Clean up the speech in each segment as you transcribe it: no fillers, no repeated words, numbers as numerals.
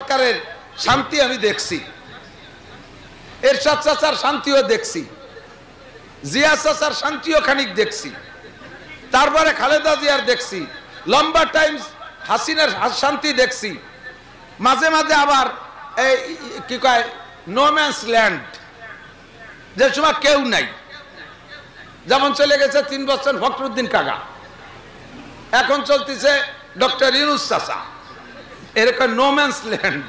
সরকারের শান্তি আমি দেখছি, এরশাদ চাচার শান্তিও দেখছি, জিয়া চাচার শান্তিও খানিক দেখছি, তারপরে খালেদা জিয়ার দেখছি, লম্বা টাইম হাসিনার শান্তি দেখছি, মাঝে মাঝে আবার এই কি কয় নো ম্যানস ল্যান্ড, যে সময় কেউ নাই, যেমন চলে গেছে 3 বছর ফখরুদ্দিন কাকা, এখন চলতেছে ডক্টর ইউনূস চাচা, এরকম no man's land,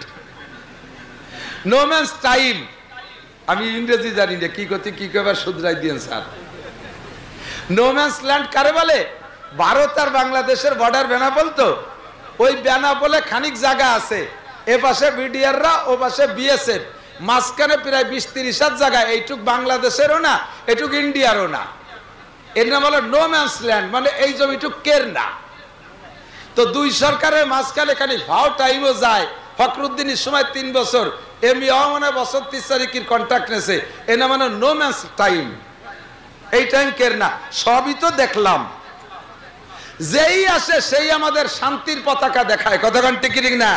no man's time. আমি ইংরেজি জানি না, কি করতে কি কবার শুধরাই দিয়েন স্যার। নো ম্যানস ল্যান্ড কারে বলে? ভারত আর বাংলাদেশের বর্ডার বেনাপোল, তো ওই বেনাপোলে খানিক জায়গা আছে, এ পাশে বিডিআররা, ও পাশে বিএসএফ, মাঝখানে প্রায় 20-30 জায়গা, এইটুক বাংলাদেশেরও না, এটুক ইন্ডিয়ারও না, এর নাম হলো নো ম্যানস ল্যান্ড, মানে এই জমিটুক কের না। তো দুই সরকারের মাঝখানে খানিক ভাও টাইমও যায়। ফখরুদ্দিনের সময় 3 বছর, এমনিও মানে বছর 30 তারিখের কন্ট্রাক্ট নেছে, এ না মানে নো ম্যানস টাইম, এই টাইম কের না। সবই তো দেখলাম, যেই আসে সেই আমাদের শান্তির পতাকা দেখায়, কতক্ষণ টিকিট না।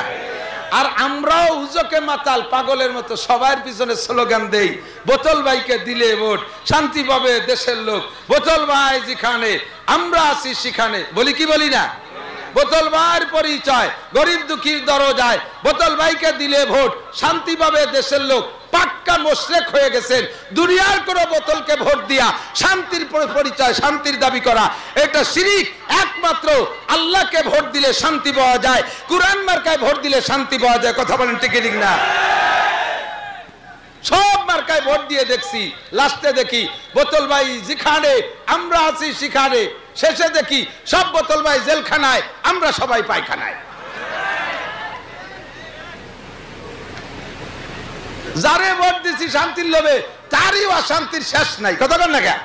আর আমরাও হুজকে মাতাল পাগলের মতো সবার পিছনে স্লোগান দেই, বোতল ভাইকে দিলে ভোট, শান্তি পাবে দেশের লোক, বোতল ভাই যেখানে আমরা আছি সেখানে, বলি কি বলি না? বোতল ভাইয়ের পরিচয়, গরিব দুঃখীর দরজায়, বোতল ভাইকে দিলে ভোট, শান্তি পাবে দেশের লোক। পাক্কা মোশরেক হয়ে গেছেন, দুনিয়ার কোন বোতলকে ভোট দিয়া শান্তির পরিচয়, শান্তির দাবি করা এটা শিরিক। একমাত্র আল্লাহকে ভোট দিলে শান্তি পাওয়া যায়, কুরআন মার্কায় ভোট দিলে শান্তি পাওয়া যায়, কথা বলেন ঠিক না? সব মার্কায় ভোট দিয়ে দেখছি, লাস্টে দেখি বোতল ভাই যেখানে আমরা আছি সেখানে, শেষে দেখি সব বোতল ভাই জেলখানায়, আমরা সবাই পায়খানায়। যারে ভোট দিছি শান্তির লোভে, তারই অশান্তির শেষ নাই, কথা বল না কেন?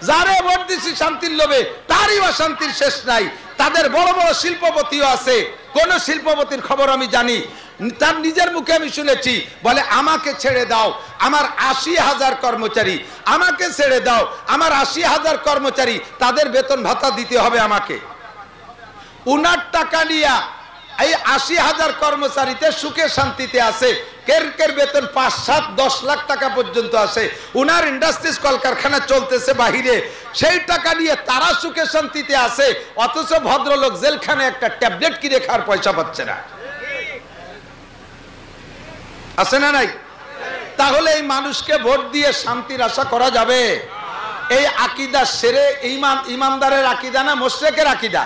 যারে ভোট দিছি শান্তির লোভে, তারই অশান্তির শেষ নাই। তাদের বড় বড় শিল্পপতিও আছে, কোন শিল্পপতির খবর আমি জানি, তার নিজের মুখে আমি শুনেছি, বলে আমাকে ছেড়ে দাও, আমার 80,000 কর্মচারী, আমাকে ছেড়ে দাও, আমার 80,000 কর্মচারী, তাদের বেতন ভাতা দিতে হবে আমাকে। উনার টাকা নিয়া এই 80,000 কর্মচারীতে সুখে শান্তিতে আছে, কের কের বেতন 5, 7, 10 লাখ টাকা পর্যন্ত আছে। উনার ইন্ডাস্ট্রিজ কলকারখানা চলতেছে বাহিরে, সেই টাকা নিয়ে তারা সুখে শান্তিতে আছে, অথচ ভদ্রলোক জেলখানে একটা ট্যাবলেট কিনে খাওয়ার পয়সা পাচ্ছে না, আছে না নাই? তাহলে এই মানুষকে ভোট দিয়ে শান্তির আশা করা যাবে? এই আকীদা সেরে ইমানদারের আকীদা না মুশরিকের আকীদা?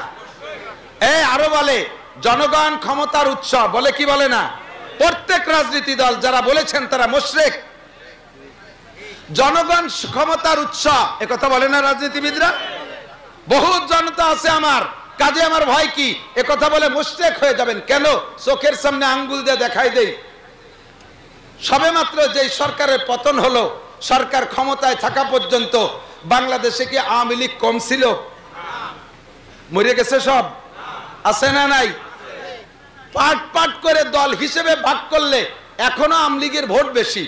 আরো বলে জনগণ ক্ষমতার উৎস, বলে কি বলে না? প্রত্যেক রাজনীতি দল যারা বলেছেন তারা মুশরিক। জনগণ ক্ষমতার উৎস এ কথা বলে না রাজনীতিবিদরা? বহুত জনতা আছে আমার, কাজে আমার ভয় কি, এ কথা বলে মুশরিক হয়ে যাবেন কেন? চোখের সামনে আঙ্গুল দিয়ে দেখাই দেই, সবেমাত্র যে সরকারের পতন হলো, সরকার ক্ষমতায় থাকা পর্যন্ত বাংলাদেশে কি আওয়ামী লীগ কম ছিল? মরে গেছে সব? আছে না নাই? পাট পাট করে দল হিসেবে ভাগ করলে এখনো আওয়ামী লীগের ভোট বেশি,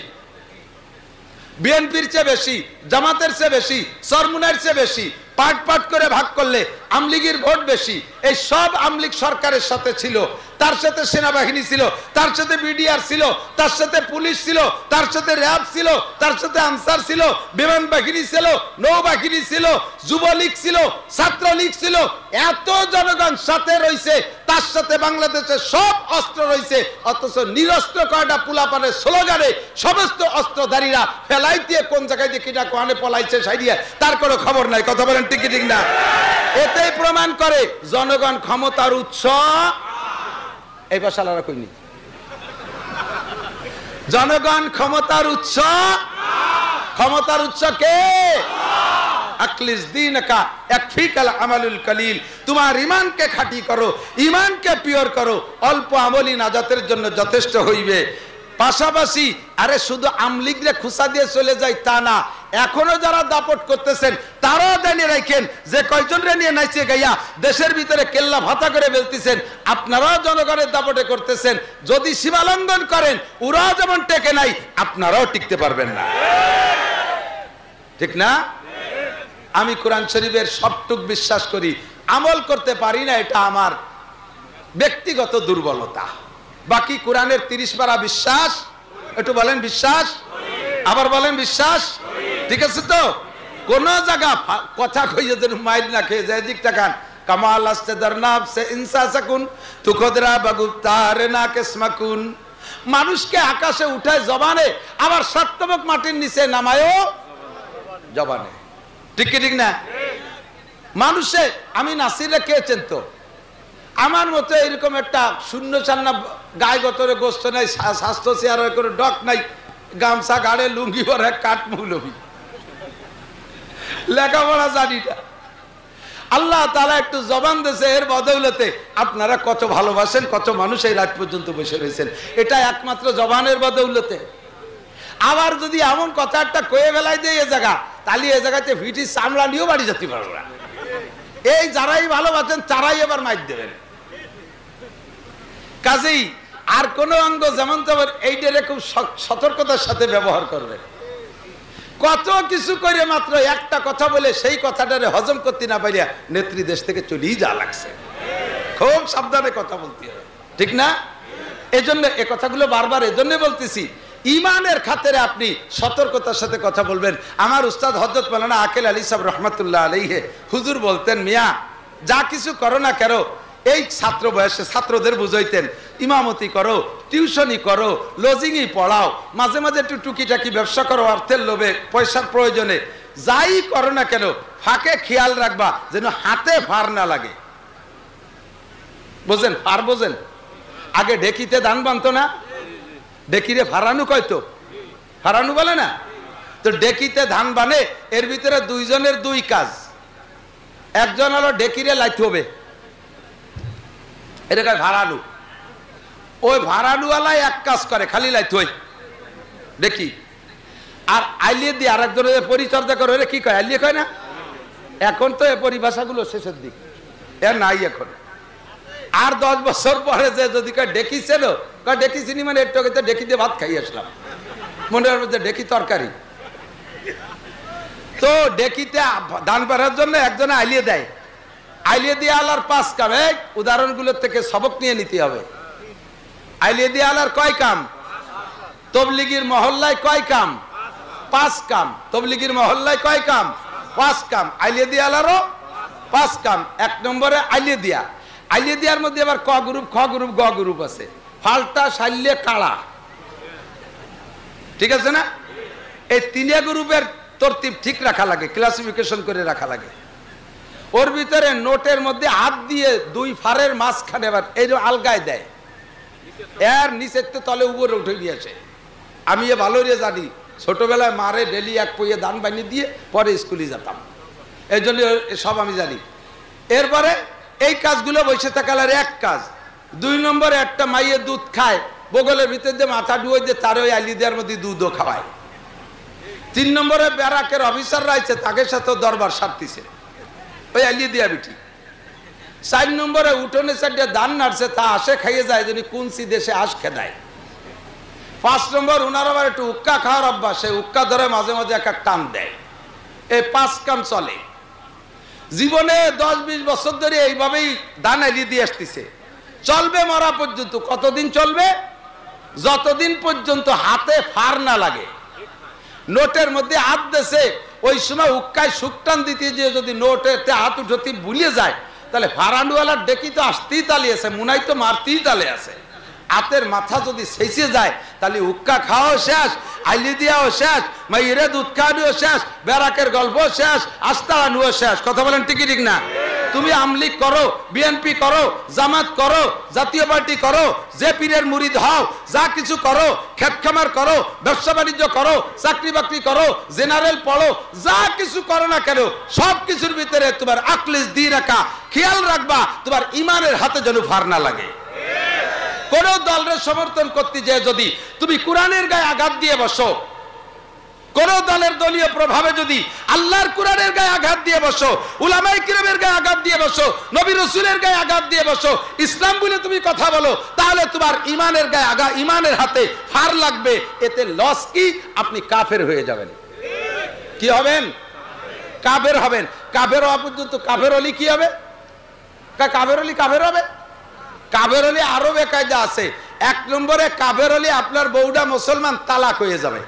বিএনপির চেয়ে বেশি, জামাতের চেয়ে বেশি, চরমুনার চেয়ে বেশি। পাট পাট করে ভাগ করলে আওয়ামী লীগের ভোট বেশি। এই সব আওয়ামী লীগ সরকারের সাথে ছিল, তার সাথে সেনাবাহিনী ছিল, তার সাথে বিডিআর ছিল, তার সাথে পুলিশ ছিল, তার সাথে র্যাব ছিল, তার সাথে আনসার ছিল, বিমান বাহিনী ছিল, নৌবাহিনী ছিল, যুবলীগ ছিল, ছাত্রলীগ ছিল। এত জনগণ সাথে রয়েছে, তার সাথে বাংলাদেশের সব অস্ত্র রয়েছে, অথচ নিরস্ত্র কয়টা পুলাপানের স্লোগানে সমস্ত অস্ত্রধারীরা ফেলাই দিয়ে কোন জায়গায় দিয়ে কিনা কোয়ানে পলাইছে সাইডিয়া, তার কোনো খবর নাই, কথা বলেন ঠিক না? এতেই প্রমাণ করে জনগণ ক্ষমতার উৎস। এই বাসালারা কইনি, জনগণ ক্ষমতার উৎস। ক্ষমতার উৎস কে? আখলিস দীনকা ইয়াকফিকাল আমালুল কলিল, তোমার ঈমানকে খাঁটি করো, ঈমানকে পিওর করো, অল্প আমলই নাজাতের জন্য যথেষ্ট হইবে। পাশাপাশি আরে শুধু আমলিগরে খুসা দিয়ে চলে যায় তা না, এখনো যারা দাপট করতেছেন তারাও জানিয়ে রাখেন যে কয়জন রে নিয়ে নাইছে গাইয়া দেশের ভিতরে কেল্লা ভাতা করে ফেলতেছেন, আপনারাও জনগণের দাপটে করতেছেন। যদি সীমালঙ্ঘন করেন, ওরাও যেমন টেকে নাই, আপনারাও টিকতে পারবেন না, ঠিক না? আমি কোরআন শরীফের সবটুক বিশ্বাস করি, আমল করতে পারি না, এটা আমার ব্যক্তিগত দুর্বলতা। বাকি কোরআনের 30 পারা বিশ্বাস, একটু বলেন বিশ্বাস, আবার বলেন বিশ্বাস, ঠিক আছে তো? কোন জায়গা কথা কইয়ে যেন মাইর না খেয়ে যায়। দিক টাকান কামাল আসতে দরনাব সে ইনসা সাকুন তু খোদরা বাগুতার না কেসমাকুন। মানুষকে আকাশে উঠায় জবানে, আবার সত্যবক মাটির নিচে নামায়ও জবানে, ঠিক কি ঠিক না? মানুষে আমি নাসিরে খেয়েছেন তো, আমার মতো এরকম একটা শূন্য চান্না গায়ে গতরে গোস্ত নাই, স্বাস্থ্য চেয়ারের করে ডক নাই, গামছা গাড়ে লুঙ্গি পরে কাঠমৌলবি, লেখাপড়া জানি না। আল্লাহ তাআলা একটু জবান দিয়েছে, এর বদৌলতে আপনারা কত ভালোবাসেন, কত মানুষ এই রাত পর্যন্ত বসে রয়েছেন, এটা একমাত্র জবানের বদৌলতে। আবার যদি এমন কথা একটা কয়ে বেলায় দেয় এ জায়গা, তাহলে এ জায়গাতে ভিটি চামড়া নিয়েও বাড়ি যেতে পারবো না। এই যারাই ভালোবাসেন তারাই এবার মাইর দেবেন। কাজেই আর কোন অঙ্গ যেমন তেমন এইটারে খুব সতর্কতার সাথে ব্যবহার করবেন। কত কিছু করে মাত্র একটা কথা বলে সেই কথাটারে হজম করতে না পারিয়া নেত্রী দেশ থেকে চলেই যা লাগছে। খুব সাবধানে কথা বলতে হবে, ঠিক না? এজন্য এ কথাগুলো বারবার এজন্য বলতেছি, ইমানের খাতিরে আপনি সতর্কতার সাথে কথা বলবেন। আমার উস্তাদ হযরত মাওলানা আকেল আলী সাহেব রহমাতুল্লাহ আলাইহি হুজুর বলতেন, মিয়া যা কিছু করো না কেন, এই ছাত্র বয়সে ছাত্রদের বুঝাইতেন, ইমামতি করো, টিউশনি করো, লজিংই পড়াও, মাঝে মাঝে একটু টুকিটাকি ব্যবসা করো অর্থের লোভে, পয়সার প্রয়োজনে, যাই করো না কেন ফাঁকে খেয়াল রাখবা যেন হাতে ফার না লাগে। বোঝেন ফার? বোঝেন? আগে ঢেকিতে ধান বানতো না, ডেকিরে ফারানু কয়তো, ফারানু বলে না তো? ডেকিতে ধান বানে, এর ভিতরে দুইজনের দুই কাজ। একজন হলো ডেকিরে লাইতে হবে, এটা কয় ভাড়ানু। ওই ভাড়ানুওয়ালাই এক কাজ করে, খালি লাইতে হয় দেখি, আর আইলিয়ে দিয়ে আরেকজনের পরিচর্যা করে, ওরে কি কয়? আইলিয়ে কয় না? এখন তো এই পরিভাষাগুলো শেষের দিক, এর নাই এখন। আর 10 বছর পরে যে যদি কয় ডেকিছিল, কয় ডেকিছিনি মানে একটু ডেকি দিয়ে ভাত খাই আসলাম, মনে হবে যে ডেকি তরকারি। তো ডেকিতে ধান পাড়ার জন্য একজনে আইলিয়ে দেয়, আইলিয়ে দিয়ে আলার 5 কাম। উদাহরণগুলোর থেকে সবক নিয়ে নিতে হবে। আইলিয়ে দিয়ে আলার কয় কাম? তবলিগির মহল্লায় কয় কাম? 5 কাম। তবলিগির মহল্লায় কয় কাম? 5 কাম। আইলিয়ে দিয়ে আলারও 5 কাম। 1 নম্বরে আইলিয়ে দিয়া। আইলিয়ে দিয়ার মধ্যে আবার ক গ্রুপ, খ গ্রুপ, গ গ্রুপ আছে, ফাল্টা, শাল্যে, কাড়া, ঠিক আছে না? এই 3 গ্রুপের তরতিব ঠিক রাখা লাগে, ক্লাসিফিকেশন করে রাখা লাগে। ওর ভিতরে নোটের মধ্যে হাত দিয়ে 2 ফারের মাঝখানে আবার এই আলগায় দেয়, এর নিচের তো তলে উপরে উঠে গিয়েছে। আমি এ ভালো রে জানি, ছোটবেলায় মারে ডেলি 1 পইয়ে দান বানিয়ে দিয়ে পরে স্কুলে যেতাম, এই জন্য সব আমি জানি। এরপরে এই কাজগুলো বসে থাকার এক কাজ। 2 নম্বরে একটা মাইয়ে দুধ খায়, বগলের ভিতর দিয়ে মাথা ডুয়ে দিয়ে তার ওই আলি দেওয়ার মধ্যে দুধও খাওয়ায়। 3 নম্বরে ব্যারাকের অফিসাররা আছে, তাকে সাথে দরবার সারতিছে, ওই আলিয়ে দিয়া বিটি। 4 নম্বরে উঠোনে চারটে দান নাড়ছে, তা আসে খাইয়ে যায়, যিনি কুনসি দেশে আস খেদায়। 5 নম্বর উনার আবার একটু উক্কা খাওয়ার অভ্যাস, সেই উক্কা ধরে মাঝে মাঝে একটা টান দেয়। এই 5 কাম চলে জীবনে। 10-20 বছর ধরে এইভাবেই দান আলিয়ে দিয়ে আসতেছে, চলবে মরা পর্যন্ত। কতদিন চলবে? যতদিন পর্যন্ত হাতে ফার না লাগে। নোটের মধ্যে হাত দেশে, ওই সময় উক্কায় সুকটান দিতে যে যদি নোটেতে হাত উঠতে ভুলিয়ে যায়, তাহলে ফারানুওয়ালার ডেকি তো আসতেই তালে আছে, মুনাই তো মারতেই তালে আছে। হাতের মাথা যদি শেষে যায়, তাহলে উক্কা খাওয়াও শেষ, আইলি দিয়াও শেষ, মাইরে দুধ খাওয়ানিও শেষ, বেরাকের গল্প শেষ, আস্তানুও শেষ। কথা বলেন ঠিক ঠিক না? তুমি আমলিগ করো, বিএনপি করো, জামাত করো, জাতীয় পার্টি করো, যে পীরের মুরিদ হও, যা কিছু করো, ক্ষেত খামার করো, ব্যবসা বাণিজ্য করো, চাকরি বাকরি করো, জেনারেল পড়ো, যা কিছু করো না কেন, সব কিছুর ভিতরে তোমার আকলিস দিয়ে রাখা, খেয়াল রাখবা তোমার ইমানের হাতে যেন ফার না লাগে। কোন দলের সমর্থন করতে যায় যদি তুমি কোরআনের গায়ে আঘাত দিয়ে বসো, কোন দলের দলীয় প্রভাবে যদি আল্লাহর কোরআনের গায়ে আঘাত দিয়ে বসো, উলামায়ে কিরামের গায়ে আঘাত দিয়ে বসো, নবী রাসূলের গায়ে আঘাত দিয়ে বসো, ইসলাম বলে তুমি কথা বলো, তাহলে তোমার ইমানের গায়ে আঘাত, ইমানের হাতে ফার লাগবে। এতে লস কি? আপনি কাফের হয়ে যাবেন। কি হবেন? কাফের হবেন। কাফের হওয়া পর্যন্ত কাফের হলে কি হবে? কাফের হলে কাফের হবে। কাফের হলে আরো বেকায়দা আছে। এক নম্বরে কাফের হলে আপনার বউটা মুসলমান, তালাক হয়ে যাবে,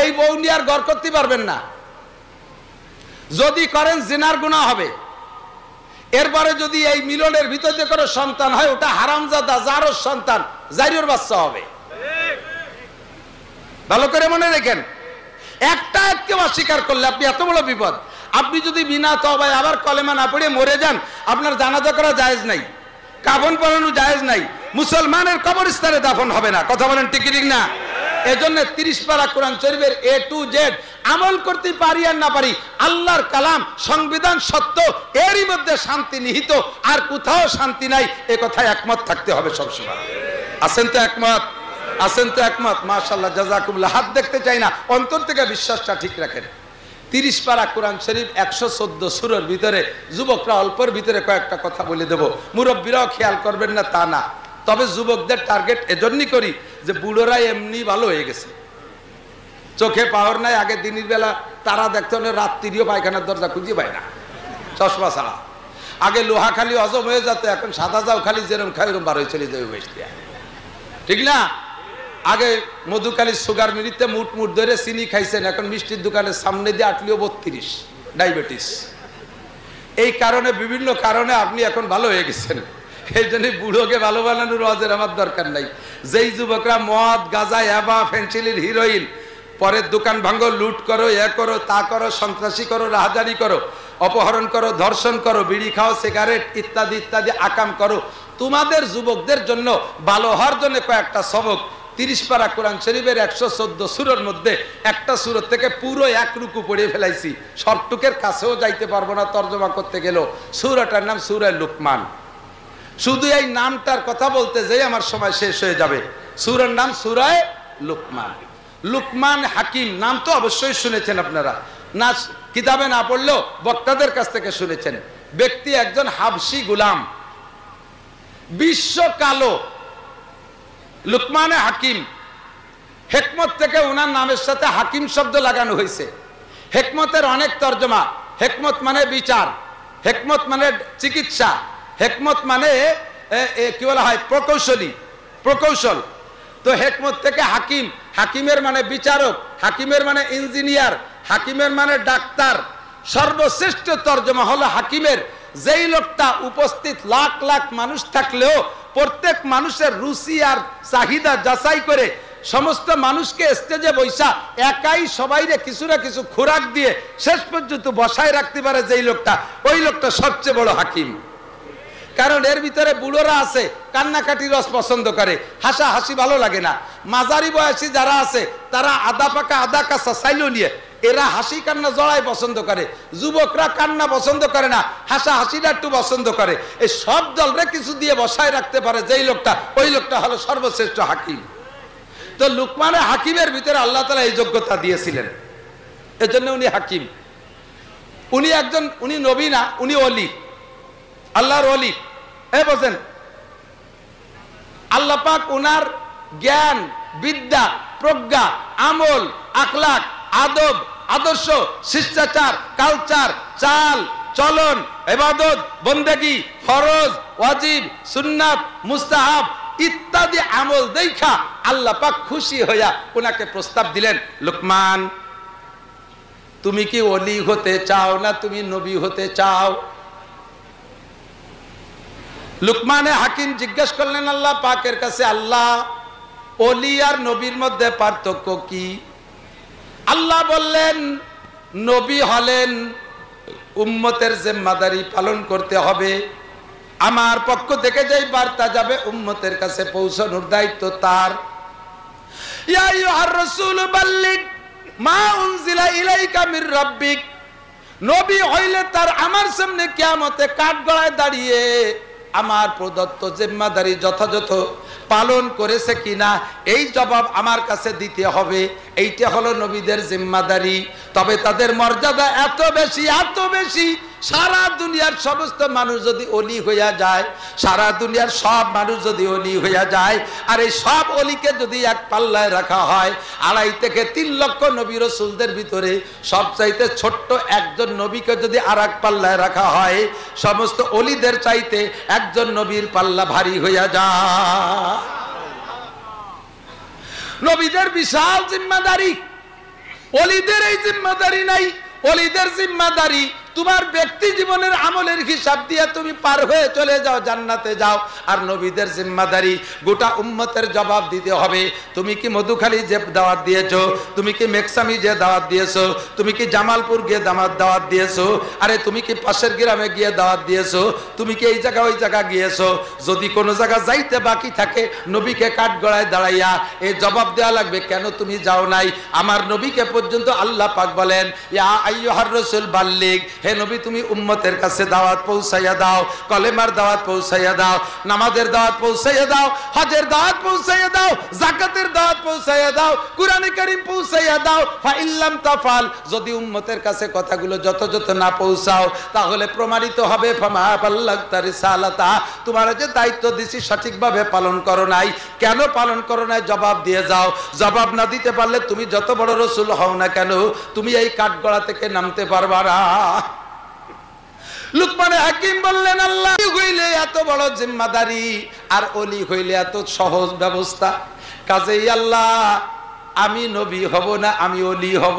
এই বউ নিয়ে আর ঘর করতে পারবেন না। যদি করেন জিনার গুনাহ হবে। এরপরে যদি এই মিলনের ভিতরে করে সন্তান হয়, ওটা হারামজাদা জারর সন্তান, জারির বাচ্চা হবে। ভালো করে মনে রাখেন, একটা আয়াতকে অস্বীকার করলে আপনি এত বড় বিপদ। আপনি যদি বিনা তওবায় আবার কলেমা না পড়ে মরে যান, আপনার জানাজা করা জায়েজ নাই, কাফন পরানো জায়েজ নাই, মুসলমানের কবরস্থানে দাফন হবে না। কথা বলেন ঠিক ঠিক না? এজন্য 30 পারা কোরআন শরীফের A to Z আমল করতে পারি আর না পারি, আল্লাহর কালাম সংবিধান সত্য, এরই মধ্যে শান্তি নিহিত, আর কোথাও শান্তি নাই, এ কথায় একমত থাকতে হবে সবসময়। আছেন তো একমত? আছেন তো একমত? মাশাআল্লাহ, জাযাকুমুল্লাহ। হাত দেখতে চাই না, অন্তর থেকে বিশ্বাসটা ঠিক রাখেন। 30 পারা কোরআন শরীফ 114 সূরার ভিতরে যুবকরা অল্পের ভিতরে কয়েকটা কথা বলে দেব, মুরব্বীরাও খেয়াল করবেন না তা না, তবে যুবকদের টার্গেট এজন্যই করি যে বুড়োরা এমনি ভালো হয়ে গেছে, চোখে পাওয়ার নাই। আগে দিনের বেলা তারা দেখতে হলে রাত্রিও পায়খানার দরজা খুঁজে পায় না, চশমা ছাড়া। আগে লোহা খালি হজম হয়ে যেত, এখন সাদা যাও খালি যেরকম খাই ওরকম বার হয়ে চলে যাবে বেশ দিয়া, ঠিক না? আগে মধুকালী সুগার মিলিতে মুট মুট ধরে চিনি খাইছেন, এখন মিষ্টির দোকানের সামনে দিয়ে আটলিও 32 ডায়াবেটিস। এই কারণে বিভিন্ন কারণে আপনি এখন ভালো হয়ে গেছেন। এই জন্য বুড়োকে ভালো বানানোর ওয়াজের আমার দরকার নাই। যেই যুবকরা মদ গাঁজা ইয়াবা ফেন্সিলিন হিরোইন, পরের দোকান ভাঙো, লুট করো, এ করো তা করো, সন্ত্রাসী করো, রাহাজানি করো, অপহরণ করো, ধর্ষণ করো, বিড়ি খাও, সিগারেট ইত্যাদি ইত্যাদি আকাম করো, তোমাদের যুবকদের জন্য ভালো হওয়ার জন্য কয়েকটা সবক 30 পারা কোরআন শরীফের 114 সূরার মধ্যে একটা সূরা থেকে পুরো এক রুকু পড়ে ফেলাইছি, সবটুকের কাছেও যাইতে পারবো না তর্জমা করতে গেলেও। সূরাটার নাম সূরা লুকমান। শুধু এই নামটার কথা বলতে যাই আমার সময় শেষ হয়ে যাবে। সূরার নাম সূরা লুকমান। লুকমান হাকিম নাম তো অবশ্যই শুনেছেন আপনারা, না কিতাবে না পড়লেও বক্তাদের কাছ থেকে শুনেছেন। ব্যক্তি একজন হাবশি গোলাম, বিশ্ব কালো, লুকমানে হাকিম। হেকমত থেকে ওনার নামের সাথে হাকিম শব্দ লাগানো হয়েছে। হেকমতের অনেক তর্জমা। হেকমত মানে বিচার, হেকমত মানে চিকিৎসা, হেকমত মানে কি বলা হয় প্রকৌশলী, প্রকৌশল। তো হেকমত থেকে হাকিম, হাকিমের মানে বিচারক, হাকিমের মানে ইঞ্জিনিয়ার, হাকিমের মানে ডাক্তার। সর্বশ্রেষ্ঠ তর্জমা হলো হাকিমের, যেই লোকটা উপস্থিত লাখ লাখ মানুষ থাকলেও প্রত্যেক মানুষের রুচি আর চাহিদা যাচাই করে সমস্ত মানুষকে স্টেজে বৈশা একাই সবাইরে কিছু না কিছু খোরাক দিয়ে শেষ পর্যন্ত বসায় রাখতে পারে যেই লোকটা, ওই লোকটা সবচেয়ে বড় হাকিম। কারণ এর ভিতরে বুড়োরা আছে কান্নাকাটি রস পছন্দ করে, হাসা হাসি ভালো লাগে না। মাঝারি বয়সী যারা আছে তারা আদা পাকা আদা কাঁচা চাইলেও নিয়ে এরা হাসি কান্না জড়াই পছন্দ করে। যুবকরা কান্না পছন্দ করে না, হাসা হাসিটা একটু পছন্দ করে। এই সব দলরে কিছু দিয়ে বসায় রাখতে পারে যেই লোকটা, ওই লোকটা হলো সর্বশ্রেষ্ঠ হাকিম। তো লুকমানে হাকিমের ভিতরে আল্লাহ তাআলা এই যোগ্যতা দিয়েছিলেন, এজন্য উনি হাকিম। উনি একজন, উনি নবী না, উনি ওলি, আল্লাহর ওলি। বোঝেন, আল্লাহ পাক উনার জ্ঞান বিদ্যা প্রজ্ঞা আমল আখলাক আদব আদর্শ শিষ্টাচার কালচার চাল চলন ইবাদত বন্দেগী ফরজ ওয়াজিব সুন্নাত মুস্তাহাব ইত্যাদি আমল দেখা আল্লাহ পাক খুশি হইয়া উনাকে প্রস্তাব দিলেন, লুকমান তুমি কি ওলি হতে চাও না তুমি নবী হতে চাও? লুকমানে হাকিম জিজ্ঞেস করলেন আল্লাহ পাকের কাছে, আল্লাহ ওলি আর নবীর মধ্যে পার্থক্য কি? আল্লাহ বললেন, নবী হলেন উম্মতের জিম্মাদারি পালন করতে হবে, আমার পক্ষ থেকে যেই বার্তা যাবে উম্মতের কাছে পৌঁছানোর দায়িত্ব তার। ইয়া আইয়ুহার রাসূল বাল্লিগ মা উনজিলা ইলাইকা মির রাব্বিক, নবী হইলে তার আমার সামনে কিয়ামতে কাঠগড়ায় দাঁড়িয়ে আমার প্রদত্ত জিম্মাদারি যথাযথ পালন করেছে কিনা এই জবাব আমার কাছে দিতে হবে। এইটা হলো নবীদের জিম্মাদারি। তবে তাদের মর্যাদা এত বেশি সারা দুনিয়ার সমস্ত মানুষ যদি ওলি হইয়া যায়, সারা দুনিয়ার সব মানুষ যদি ওলি হইয়া যায়, আর এই সব অলিকে যদি এক পাল্লায় রাখা হয়, 2.5 থেকে 3 লক্ষ নবী রাসূলদের ভিতরে সবচাইতে ছোট্ট একজন নবীকে যদি আর এক পাল্লায় রাখা হয়, সমস্ত অলিদের চাইতে একজন নবীর পাল্লা ভারী হইয়া যায়। নবীদের বিশাল জিম্মাদারি, অলিদের এই জিম্মাদারি নাই। অলিদের জিম্মাদারি তোমার ব্যক্তি জীবনের আমলের হিসাব দিয়ে তুমি পার হয়ে চলে যাও, জান্নাতে যাও। আর নবীদের জিম্মাদারি গোটা উম্মতের জবাব দিতে হবে। তুমি কি মধুখালী যে দাওয়াত দিয়েছো, তুমি কি মেকসামি যে দাওয়াত দিয়েছো, তুমি কি জামালপুর গিয়ে দাওয়াত দিয়েছো, আরে তুমি কি পাশের গ্রামে গিয়ে দাওয়াত দিয়েছো, তুমি কি এই জায়গা ওই জায়গা গিয়েছো। যদি কোনো জায়গা যাইতে বাকি থাকে, নবীকে কাঠগড়ায় দাঁড়াইয়া এই জবাব দেওয়া লাগবে, কেন তুমি যাও নাই। আমার নবীকে পর্যন্ত আল্লাহ পাক বলেন, ইয়া আইয়ুহার রাসূল বাল্লিগ, হে নবী তুমি উম্মতের কাছে দাওয়াত পৌঁছাইয়া দাও, কলেমার দাওয়াত পৌঁছাইয়া দাও, নামাজের দাওয়াত পৌঁছাইয়া দাও, হজের দাওয়াত পৌঁছাইয়া দাও, যাকাতের দাওয়াত পৌঁছাইয়া দাও, কুরআনে কারীম পৌঁছাইয়া দাও। ফা ইল্লাম তাফাল, যদি উম্মতের কাছে কথাগুলো যথাযথ না পৌঁছাও, তাহলে প্রমাণিত হবে ফামা বাল্লাগতা রিসালাতা, তোমার যে দায়িত্ব দিছি সঠিকভাবে পালন করো নাই। কেন পালন করো নাই জবাব দিয়ে যাও। জবাব না দিতে পারলে তুমি যত বড় রাসূল হও না কেন, তুমি এই কাঠগড়া থেকে নামতে পারবা না। লুকমানে হাকিম বললেন, আল্লাহ হইলে এত বড় জিম্মাদারি, আর অলি হইলে এত সহজ ব্যবস্থা, কাজেই আল্লাহ আমি নবী হব না, আমি অলি হব।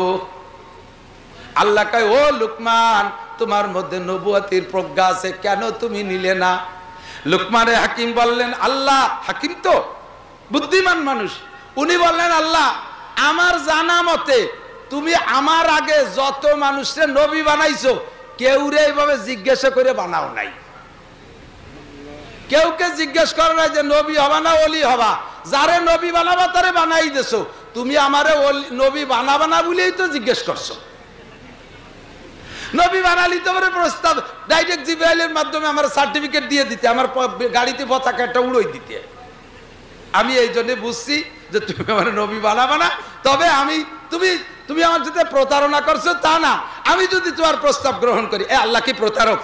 আল্লাহ কয়, ও লুকমান, তোমার মধ্যে নবুয়তির প্রজ্ঞা আছে, কেন তুমি নিলে না। লুকমানে হাকিম বললেন, আল্লাহ, হাকিম তো বুদ্ধিমান মানুষ, উনি বললেন, আল্লাহ আমার জানা মতে তুমি আমার আগে যত মানুষের নবী বানাইছো, কেউরে এইভাবে জিজ্ঞাসা করে বানাও নাই। কেউকে জিজ্ঞেস করো না যে নবী হবা না অলি হবা, যারে নবী বানাবা তারে বানাই দেছো। তুমি আমারে নবী বানাবা না বলেই তো জিজ্ঞেস করছো। নবী বানালি তো প্রস্তাব ডাইরেক্ট জিবরাইলের মাধ্যমে আমার সার্টিফিকেট দিয়ে দিতে, আমার গাড়িতে পতাকা একটা উড়োই দিতে। আমি এই জন্য বুঝছি যে তুমি আমার নবী বানাবা না, তবে আমি তুমি আমার সাথে প্রতারণা করছো তা না, আমি যদি তোমার প্রস্তাব গ্রহণ করি। আল্লাহ কি প্রতারক?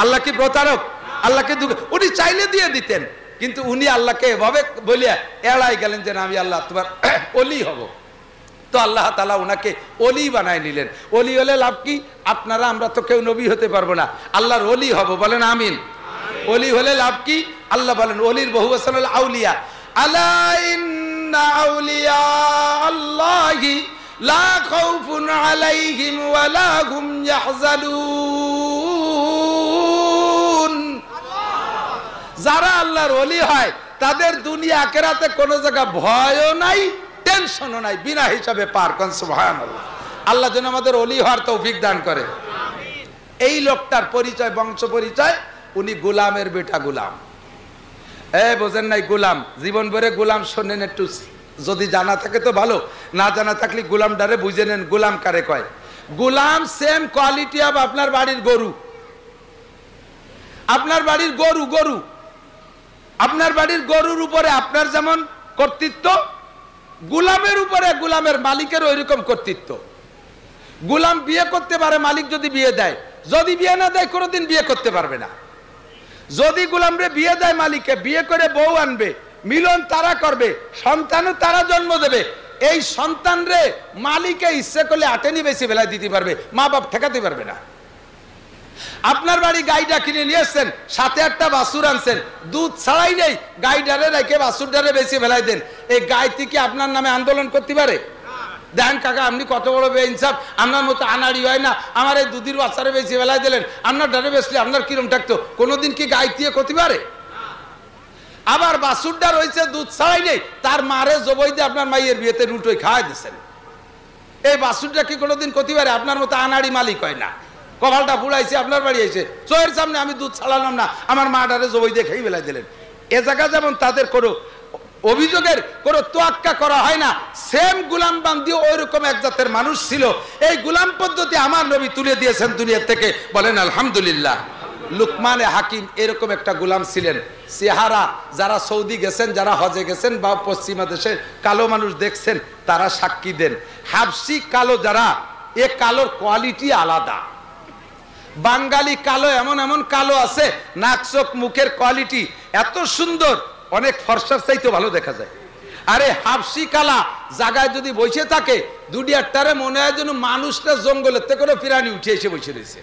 আল্লাহ কি প্রতারক? আল্লাহকে উনি চাইলে দিয়ে দিতেন, কিন্তু উনি আল্লাহকে এভাবে বলিয়া এড়াই গেলেন যে আমি আল্লাহ তোমার অলি হব। তো আল্লাহ তাআলা উনাকে অলি বানায় নিলেন। অলি হলে লাভ কি? আপনারা আমরা তো কেউ নবী হতে পারবো না, আল্লাহর অলি হব, বলেন আমিন। অলি হলে লাভ কি? আল্লাহ বলেন, অলির বহু বচন আউলিয়া, আলা ইন্না আউলিয়া আল্লাহি লা খাউফুন আলাইহিম ওয়া লা হুম ইয়াহজানুন। যারা আল্লাহর ওলি হয় তাদের দুনিয়া আখিরাতে কোনো জায়গা ভয়ও নাই, টেনশনও নাই, বিনা হিসাবে পার করেন। সুবহানাল্লাহ। আল্লাহ যেন আমাদের ওলি হওয়ার তৌফিক দান করে। এই লোকটার পরিচয়, বংশ পরিচয়, উনি গোলামের বেটা গোলাম। বোঝেন নাই? গোলাম, জীবন ভরে গোলাম শোনেন একটু, যদি জানা থাকে তো ভালো, না জানা থাকলে গোলাম ডারে বুঝে নেন গোলাম কারে কয়। গোলাম সেম কোয়ালিটি অফ আপনার বাড়ির গরু। আপনার বাড়ির গরু, আপনার বাড়ির গরুর উপরে আপনার যেমন কর্তৃত্ব, গোলামের উপরে গোলামের মালিকের ওইরকম কর্তৃত্ব। গোলাম বিয়ে করতে পারে মালিক যদি বিয়ে দেয়, যদি বিয়ে না দেয় কোনোদিন বিয়ে করতে পারবে না। যদি গোলামরে বিয়ে দেয় মালিককে, বিয়ে করে বউ আনবে, মিলন তারা করবে, সন্তানও তারা জন্ম দেবে। এই সন্তান রে মালিকে ইচ্ছে করলে আটেনি বেশি বেলায় দিতে পারবে, মা বাপ ঠেকাতে পারবে না। আপনার বাড়ি গাইটা কিনে নিয়ে এসছেন, সাথে একটা বাছুর আনছেন, দুধ ছাড়াই নেই, গাইডারে রেখে বাছুরটারে বেশি বেলায় দেন, এই গাইটি কি আপনার নামে আন্দোলন করতে পারে? দেন কাকা আপনি কত বড় বেইনসাফ, আপনার মতো আনাড়ি হয় না, আমার এই দুধের বাচ্চারে বেশি বেলায় দিলেন, আপনার ডারে বেসলে আপনার কিরম থাকতো? কোনোদিন কি গাই দিয়ে করতে পারে? আবার বাছুরটা রয়েছে দুধ ছাড়াই নেই, তার মারে জবই দিয়ে আপনার মাইয়ের বিয়েতে রুটোই খাওয়াই দিচ্ছেন। এই বাছুরটা কি কোনোদিন করতে পারে? আপনার মতো আনাড়ি মালিক হয় না। কপালটা ফুলাইছে, আপনার বাড়ি এসে চোখের সামনে আমি দুধ ছাড়ালাম না, আমার মা ডারে জবই দিয়ে খেয়ে বেলায় দিলেন। এ জায়গা যেমন তাদের কোনো অভিযোগের কোনো তোয়াক্কা করা হয় না, সেম গোলাম বান্দি ওই রকম এক জাতের মানুষ ছিল। এই গোলাম পদ্ধতি আমার নবী তুলে দিয়েছেন দুনিয়া থেকে, বলেন আলহামদুলিল্লাহ। লুকমানে হাকিম এরকম একটা গোলাম ছিলেন। চেহারা, যারা সৌদি গেছেন, যারা হজে গেছেন বা পশ্চিমা দেশের কালো মানুষ দেখছেন, তারা সাক্ষী দেন, হাবশি কালো যারা, এ কালোর কোয়ালিটি আলাদা। বাঙালি কালো এমন এমন কালো আছে, নাক চোখ মুখের কোয়ালিটি এত সুন্দর, অনেক ফর্সার চাইতে ভালো দেখা যায়। আরে হাবশি কালা জায়গায় যদি বসে থাকে, দুনিয়াটারে মনে হয় যেন মানুষটা জঙ্গলের থেকে কোনো প্রাণী উঠে এসে বসে রয়েছে।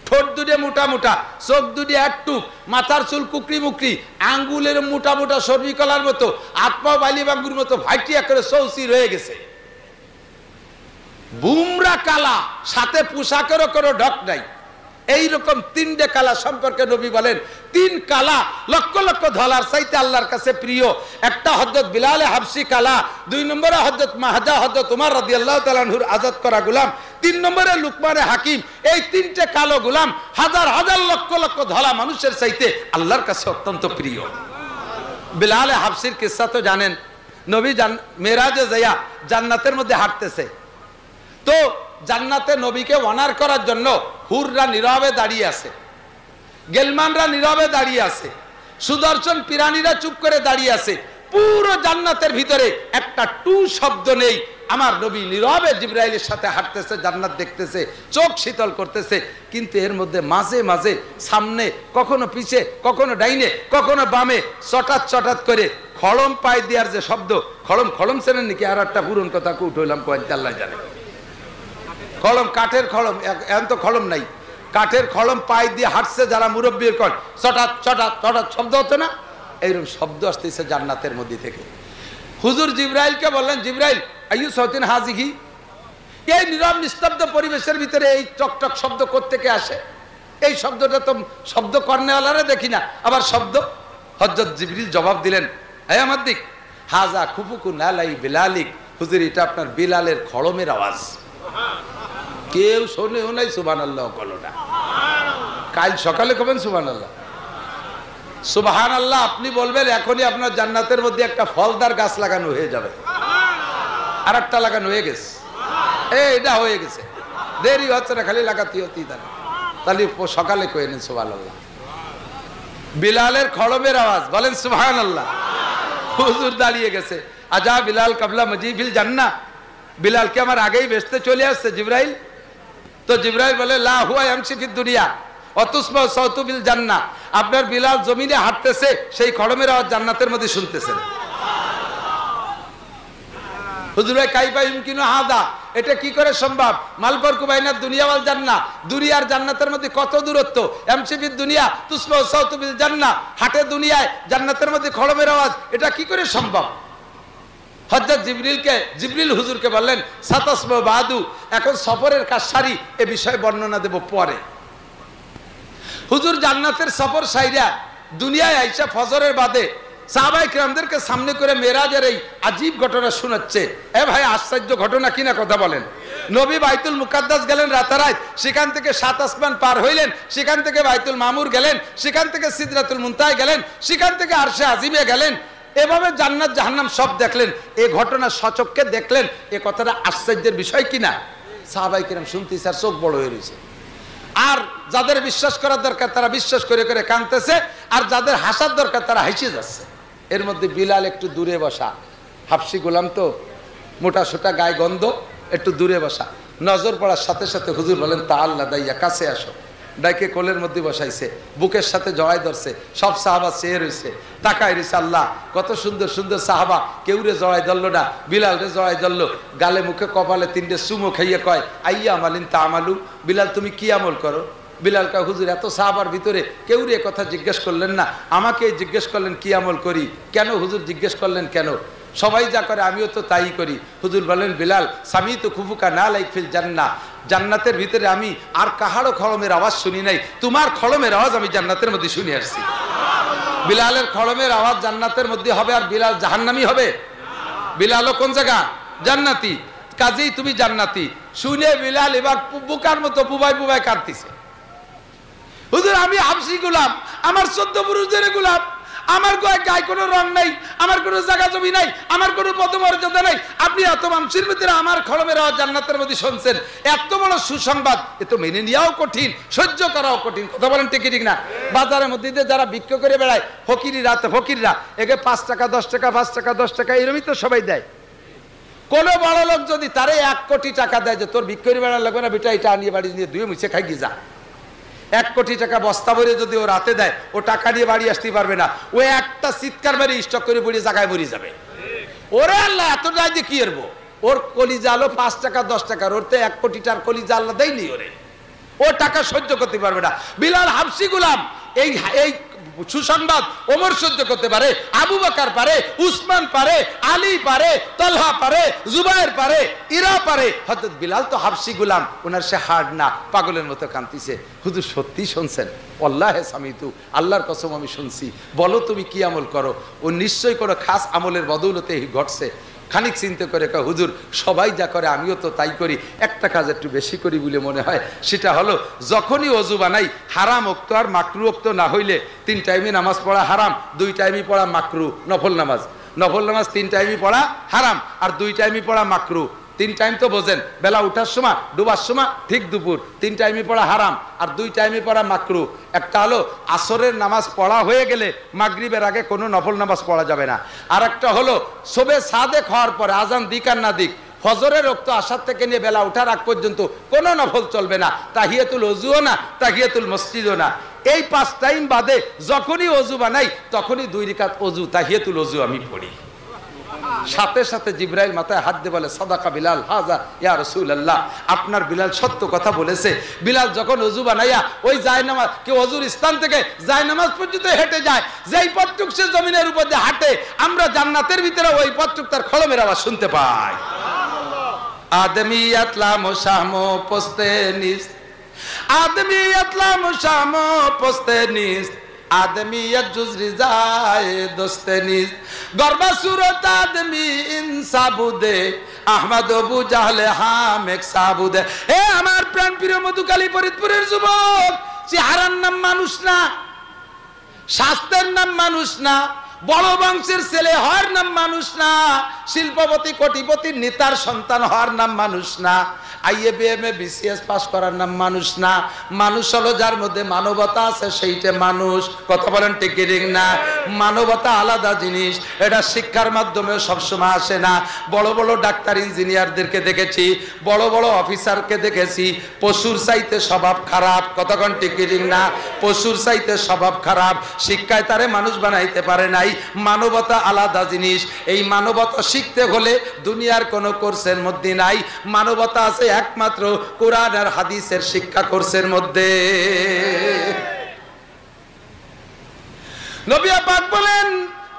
ঠোঁট দুটে মোটা মোটা, চোখ দুটি একটুক, মাথার চুল কুকরি মুকরি, আঙ্গুলের মোটা মোটা সর্বি কলার মতো, হাত পা বালি বাঙ্গুর মতো ভাইটিয়া করে চৌচির হয়ে গেছে। বুমরা কালা, সাথে পোশাকেরও কোনো ঢক নাই। এইরকম তিনটে কালা সম্পর্কে নবী বলেন, তিন কালা লক্ষ লক্ষ ধলার চাইতে আল্লাহর কাছে প্রিয়। একটা হযরত বিলাল হাবশি কালা, দুই নম্বরে হযরত মাহাজা হযরত উমর রাদিয়াল্লাহু তাআলা আনহুর আজাদ করা গোলাম, তিন নম্বরে লুকমানে হাকিম। এই তিনটে কালো গোলাম হাজার হাজার লক্ষ লক্ষ ধলা মানুষের চাইতে আল্লাহর কাছে অত্যন্ত প্রিয়। বিলাল হাবশির কিসসা তো জানেন। নবী মেরাজে যাইয়া জান্নাতের মধ্যে হাঁটতেছে, তো জান্নাতে নবীকে অনার করার জন্য হুররা নীরবে দাঁড়িয়ে আছে, গেলমানরা নীরবে দাঁড়িয়ে আছে, সুদর্শন পিরানিরা চুপ করে দাঁড়িয়ে আছে। পুরো জান্নাতের ভিতরে একটা টু শব্দ নেই। আমার নবী নীরবে জিবরাইলের সাথে হাঁটতেছে, জান্নাত দেখতেছে, চোখ শীতল করতেছে। কিন্তু এর মধ্যে মাঝে মাঝে সামনে, কখনো পিছে, কখনো ডাইনে, কখনো বামে চটাত চটাত করে খড়ম পায়ে দেওয়ার যে শব্দ, খড়ম খড়ম চেনেন নাকি? আর একটা পুরন কথা কুট হইলাম, কয়েকটা আল্লাহ জানে। খড়ম, কাঠের খড়ম, এখন তো খড়ম নাই, কাঠের খড়ম পায়ে দিয়ে হাঁটছে যারা মুরব্বীর কর, চটাত চটাত চটাত শব্দ হতো না? এইরকম শব্দ আসতেছে জান্নাতের মধ্যে থেকে। হুজুর জিবরাইলকে বললেন, জিবরাইল আইয়ু সৌতিন হাজিহি, এই নীরব নিস্তব্ধ পরিবেশের ভিতরে এই টকটক শব্দ কোত্থেকে আসে? এই শব্দটা তো শব্দ কর্নেওয়ালারে দেখি না, আবার শব্দ। হযরত জিবরিল জবাব দিলেন, হে আমার দিক, হাজা খুফুকুন আলাই বিলালিক, হুজুর এটা আপনার বিলালের খড়মের আওয়াজ। কেউ শোনেও নাই সুবহানাল্লাহ বলো না। কাল সকালে কবেন সুবহানাল্লাহ। সুবহানাল্লাহ আপনি বলবেন, এখনই আপনার জান্নাতের মধ্যে একটা ফলদার গাছ লাগানো হয়ে যাবে। আর একটা লাগানো হয়ে গেছে, এটা হয়ে গেছে, দেরি হচ্ছে না, খালি লাগাতে হতেই তাহলে সকালে কয়ে নেন সুবহানাল্লাহ। বিলালের খড়মের আওয়াজ, বলেন সুবহানাল্লাহ। হুজুর দাঁড়িয়ে গেছে, আজা বিলাল কাবলা মজিবিল জান্নাহ, বিলাল কি আমার আগেই বেহেশতে চলে আসছে জিবরাইল? তো জিবরাইল বলে, লা হুয়া ইয়ামশি ফিদ দুনিয়া অতুসমা সাউতু বিল জান্নাহ, আপনার বিলাল জমিনে হাঁটতেছে, সেই খড়মের আওয়াজ জান্নাতের মধ্যে শুনতেছেন। হুজুর ভাই কাইফা ইমকিনু হাদা, এটা কি করে সম্ভব? মাল ফারকু বাইনা দুনিয়া ওয়াল জান্নাহ, দুনিয়ার জান্নাতের মধ্যে কত দূরত্ব? ইয়ামশি ফিদ দুনিয়া তুসমা সাউতু বিল জান্নাহ, হাঁটে দুনিয়ায়, জান্নাতের মধ্যে খড়মের আওয়াজ, এটা কি করে সম্ভব? হযরত জিবরিল হুজুরকে বললেন, সাতাসমা বাদু, এখন সফরের কাজ সারি, এ বিষয়ে বর্ণনা দেব পরে। হুজুর জান্নাতের সফর সাইরা দুনিয়ায় আইসা ফজরের বাদে সাহাবায়ে কিরামদেরকে সামনে করে মেরাজের এই আজীব ঘটনা শোনাচ্ছে। এ ভাই, আশ্চর্য ঘটনা কিনা কথা বলেন। নবী বাইতুল মুকাদ্দাস গেলেন রাতারাত, সেখান থেকে 7 আসমান পার হইলেন, সেখান থেকে বাইতুল মামুর গেলেন, সেখান থেকে সিদরাতুল মুনতাহা গেলেন, সেখান থেকে আরশে আজিমে গেলেন। এভাবে জান্নাত জাহান্নাম সব দেখলেন, এই ঘটনা সচক্ষে দেখলেন। এ কথাটা আশ্চর্যের বিষয় কিনা? সাহাবায়ে কিরাম শুনতেছে আর চোখ বড় হয়ে রয়েছে। আর যাদের বিশ্বাস করার দরকার তারা বিশ্বাস করে করে কাঁদতেছে, আর যাদের হাসার দরকার তারা হেসে যাচ্ছে। এর মধ্যে বিলাল একটু দূরে বসা, হাবশি গোলাম তো, মোটা সোটা গায়ে গন্ধ, একটু দূরে বসা। নজর পড়ার সাথে সাথে হুজুর বলেন, তা আল্লাহ দাইয়া কাছে আসো। ডাইকে কোলের মধ্যে বসাইছে, বুকের সাথে জড়াই ধরছে। সব সাহাবা চেয়ে রয়েছে, তাকায় রয়েছে। আল্লাহ, কত সুন্দর সুন্দর সাহাবা, কেউ রে জড়াই ধরলো না, বিলাল রে জড়াই ধরলো, গালে মুখে কপালে 3টে চুমো খাইয়ে কয়, আইয়া আমালিন তা আমালু, বিলাল তুমি কি আমল করো? বিলাল কয়, হুজুর এত সাহাবার ভিতরে কেউ রে কথা জিজ্ঞেস করলেন না, আমাকে জিজ্ঞেস করলেন কি আমল করি। কেন হুজুর জিজ্ঞেস করলেন কেন? সবাই যা করে আমিও তো তাই করি। হুজুর বলেন, বিলাল সামি তো খুফুকা না লাইক ফিল জান্নাহ, জান্নাতের ভিতরে আমি আর কাহারও খড়মের আওয়াজ শুনি নাই, তোমার খড়মের আওয়াজ আমি জান্নাতের মধ্যে শুনে আসছি। বিলালের খড়মের আওয়াজ জান্নাতের মধ্যে হবে, আর বিলাল জাহান্নামী হবে? বিলালও কোন জায়গা? জান্নাতি। কাজেই তুমি জান্নাতি। শুনে বিলাল এবার বুকার মতো বুবাই বুবাই কাঁদতেছে। হুজুর আমি হাবশি গোলাম, আমার 14 পুরুষদের গোলাম, আমার গায়ে কোনো রং নাই, আমার কোনো জায়গা জমি নাই, আমার কোনো পদমর্যাদা নাই, আপনি এত মানুষের ভিতরে আমার খড়মের আওয়াজ জান্নাতের মধ্যে শুনছেন, এত বড় সুসংবাদ, এ তো মেনে নেওয়াও কঠিন, সহ্য করাও কঠিন। কথা বলেন ঠিক ঠিক না? বাজারের মধ্যে যারা বিক্রি করে বেড়ায়, ফকিররা একে 5 টাকা 10 টাকা 5 টাকা 10 টাকা এরমই তো সবাই দেয়। কোন বড় লোক যদি তারে 1 কোটি টাকা দেয় যে তোর বিক্রি বেড়া লাগবে না বেটা, এটা আনিয়ে বাড়ি নিয়ে ধুয়ে মুছে খাই গিয়ে যা, 1 কোটি টাকা বস্তা ভরে যদি ও রাতে দেয়, ও টাকা নিয়ে বাড়ি আসতে পারবে না, ও একটা চিৎকার মেরে স্টক করে পড়ে জায়গায় মরে যাবে। ওরে আল্লাহ এতটা দিয়ে কি করবো? ওর কলিজা আলো 5 টাকা 10 টাকার, ওর তো 1 কোটিটার কলিজা আল্লাহ দেয়নি ওরে, ও টাকা সহ্য করতে পারবে না। বিলাল হাবশি গোলাম এই সুসংবাদ ওমর সহ্য করতে পারে, আবু বকর পারে, উসমান পারে, আলী পারে, তালহা পারে, জুবায়ের পারে, ইরা পারে। হযরত বিলাল তো হাবশি গোলাম, ওনার সে হাড় না, পাগলের মতো কাঁদতেছে। হুজুর সত্যি শুনছেন? আল্লাহে সামিতু, আল্লাহর কসম আমি শুনছি। বলো তুমি কি আমল করো? ও নিশ্চয়ই কোনো খাস আমলের বদৌলতে ঘটছে। খানিক চিন্তা করে কয়, হুজুর সবাই যা করে আমিও তো তাই করি, একটা কাজ একটু বেশি করি বলে মনে হয়। সেটা হলো যখনই অজু বানাই, হারাম ওক্ত আর মাকরু ওক্ত না হইলে 3 টাইমে নামাজ পড়া হারাম, 2 টাইমই পড়া মাকরু। নফল নামাজ 3 টাইমই পড়া হারাম, আর 2 টাইমই পড়া মাকরু। 3 টাইম তো বোঝেন, বেলা উঠার সময়, ডুবার সময়, ঠিক দুপুর, 3 টাইমই পড়া হারাম, আর 2 টাইমই পড়া মাকরু। একটা হলো আসরের নামাজ পড়া হয়ে গেলে মাগরিবের আগে কোনো নফল নামাজ পড়া যাবে না। আর একটা হলো শোবে সাদেক হওয়ার পরে, আজান দিক আর না দিক, ফজরের রক্ত আসার থেকে নিয়ে বেলা উঠার আগ পর্যন্ত কোনো নফল চলবে না। তাহিয়াতুল ওযুও না, তাহিয়াতুল মসজিদও না। এই 5 টাইম বাদে যখনই ওযু বানাই তখনই 2 রাকাত ওযু, তাহিয়াতুল ওযু আমি পড়ি। সাথে সাথে জিবরাইল মাথায় হাত দিয়ে বলে, সাদাকা বিলাল হাজা ইয়া রাসূলুল্লাহ, আপনার বিলাল সত্য কথা বলেছে। বিলাল যখন ওযু বানাইয়া ওই জায়নামাজ, কেউ ওযুর স্থান থেকে জায়নামাজ পর্যন্ত হেঁটে যায়, যেই পথটুক সে জমিনের উপর দিয়ে হাঁটে, আমরা জান্নাতের ভিতরে ওই পথটুক তার খলমের আওয়াজ শুনতে পাই। আদমিয়াত লা মুশামো পোস্তে নিস, আদমিয়াত লা মুশামো পোস্তে নিস, आदमियत जुज रिजाए दोस्ते निज गरबा सूरत आदमी इंसाबुदे अहमद अबू जाहले हाम एक साबुदे। ए আমার প্রাণ প্রিয় মধুকালী ফরিদপুরের যুবক, চেহারার নাম মানুষ না, শাস্ত্রের নাম মানুষ না, বড় বংশের ছেলে হওয়ার নাম মানুষ না, শিল্পপতি কোটিপতি নেতার সন্তান হওয়ার নাম মানুষ না, আইএ বিএমএ বিসিএস পাস করার নাম মানুষ না। মানুষ হলো যার মধ্যে মানবতা আছে, সেইটা মানুষ। কথা বলেন ঠিক কি ঠিক না? মানবতা আলাদা জিনিস, এটা শিক্ষার মাধ্যমে সবসময় আসে না। বড় বড় ডাক্তার ইঞ্জিনিয়ারদেরকে দেখেছি, বড় বড় অফিসারকে দেখেছি, পশুর চাইতে স্বভাব খারাপ। কতক্ষণ ঠিক কি ঠিক না? পশুর চাইতে স্বভাব খারাপ, শিক্ষায় তারে মানুষ বানাইতে পারে নাই। মানবতা আলাদা জিনিস। এই মানবতা শিখতে হলে দুনিয়ার কোনো কোর্সের মধ্যে নাই, মানবতা আছে একমাত্র কোরআন আর হাদিসের শিক্ষা কোর্সের মধ্যে। নবী পাক বলেন,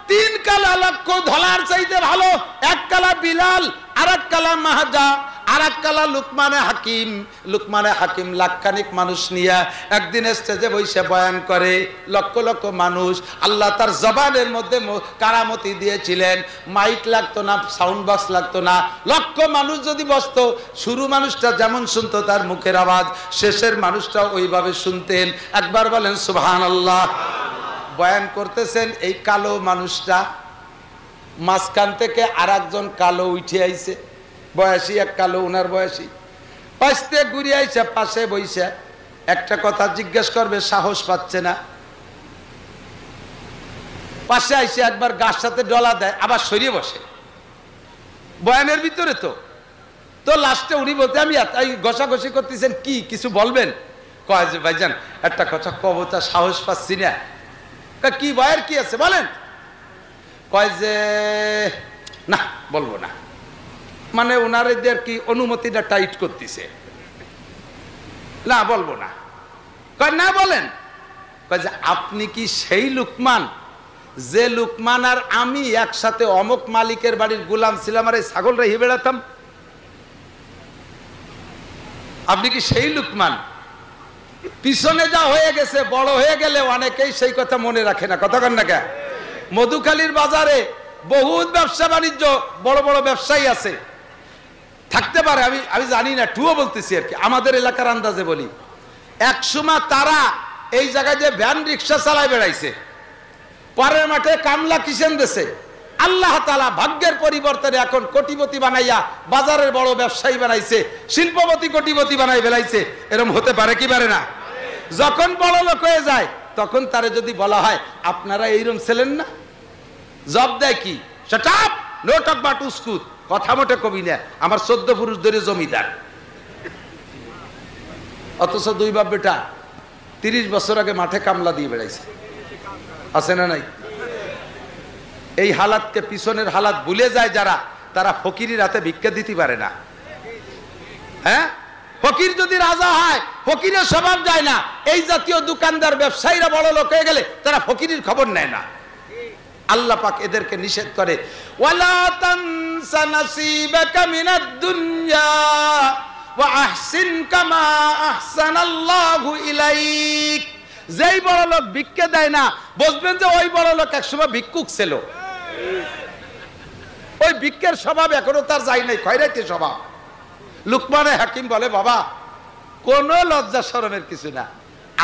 3 কালা লক্ষ্য ধলার চাইতে ভালো, 1 কালা বিলাল, আর 1 কালা মাহাজা, আর 1 কালা লুকমানে হাকিম। লুকমানে হাকিম লাখখানিক মানুষ নিয়ে একদিন স্টেজে বসে বয়ান করে, লক্ষ লক্ষ মানুষ। আল্লাহ তার জবানের মধ্যে কারামতি দিয়েছিলেন, মাইক লাগতো না, সাউন্ড বক্স লাগতো না। লক্ষ মানুষ যদি বসতো, শুরু মানুষটা যেমন শুনতো তার মুখের আওয়াজ, শেষের মানুষটা ওইভাবে শুনতেন। একবার বলেন সুবহানাল্লাহ। বয়ান করতেছেন এই কালো মানুষটা, মাঝখান থেকে আর একজন কালো উঠে আইছে, বয়সী এক কালো, উনার বয়সী, পাশে ঘুরে আইসা পাশে বইসা একটা কথা জিজ্ঞেস করবে, সাহস পাচ্ছে না। পাশে আইসে একবার গাছ সাথে ডলা দেয়, আবার সরিয়ে বসে। বয়ানের ভিতরে তো লাস্টে উনি বলতে, আমি ঘষাঘষি করতেছেন, কি কিছু বলবেন? কয় যে ভাইজান একটা কথা কবতা, সাহস পাচ্ছি না। কি বয়ের কি আছে বলেন? কয় যে না বলবো না, মানে ওনাদের কি অনুমতিটা টাইট করতেছে, না বলবো না। কয় না বলেন। কয় যে আপনি কি সেই লুকমান, যে লুকমান আর আমি একসাথে অমুক মালিকের বাড়ির গোলাম ছিলাম আর এই ছাগল রেখে বেড়াতাম? আপনি কি সেই লুকমান? পিছনে যা হয়ে গেছে, বড় হয়ে গেলে অনেকেই সেই কথা মনে রাখে না। কথা কন না কে? মধুখালীর বাজারে বহুত ব্যবসা বাণিজ্য, বড় বড় ব্যবসায়ী আছে, থাকতে পারে, আমি জানি না, টুও বলতেছি আর কি, আমাদের এলাকার আন্দাজে বলি। একসময় তারা এই জায়গায় যে ভ্যান রিক্সা চালায় বেড়াইছে, পরের মাঠে কামলা কিষেন দেশে, আল্লাহ তাআলা ভাগ্যের পরিবর্তনে এখন কোটিপতি বানাইয়া বাজারের বড় ব্যবসায়ী বানাইছে, শিল্পপতি কোটিপতি বানাই বেড়াইছে। এরকম হতে পারে কি পারে না? যখন বড় লোক হয়ে যায় তখন তারে যদি বলা হয় আপনারা এইরকম ছিলেন না, জব দেয় কি, shut up, no talk but উস্কুত, কথা মোটে কবি না, আমার 14 পুরুষ ধরে জমিদার, অথচ 2 বাপ বেটা 30 বছর আগে মাঠে কামলা দিয়ে বেড়াইছে, আছে না নাই? এই হালাতকে, পিছনের হালাত ভুলে যায় যারা, তারা ফকিরি রাতে ভিক্ষা দিতে পারে না। হ্যাঁ, ফকির যদি রাজা হয়, ফকিরের স্বভাব যায় না। এই জাতীয় দোকানদার ব্যবসায়ীরা বড় লোক হয়ে গেলে তারা ফকিরের খবর নেয় না। আল্লাহ পাক এদেরকে নিষেধ করে, ওয়ালা তানসা নাসিবাকা মিনাদ দুনিয়া ওয়া আহসিন কামা আহসানাল্লাহু ইলাইক। যেই বড় লোক ভিক্ষা দেয় না, বুঝবেন যে ওই বড় লোক একসময় ভিক্ষুক ছিল। ওই ভিক্ষের স্বভাব এখনো তার যায় নাই, খয়রাতি স্বভাব। লুকমানে হাকিম বলে, বাবা কোনো লজ্জা শরমের কিছু না,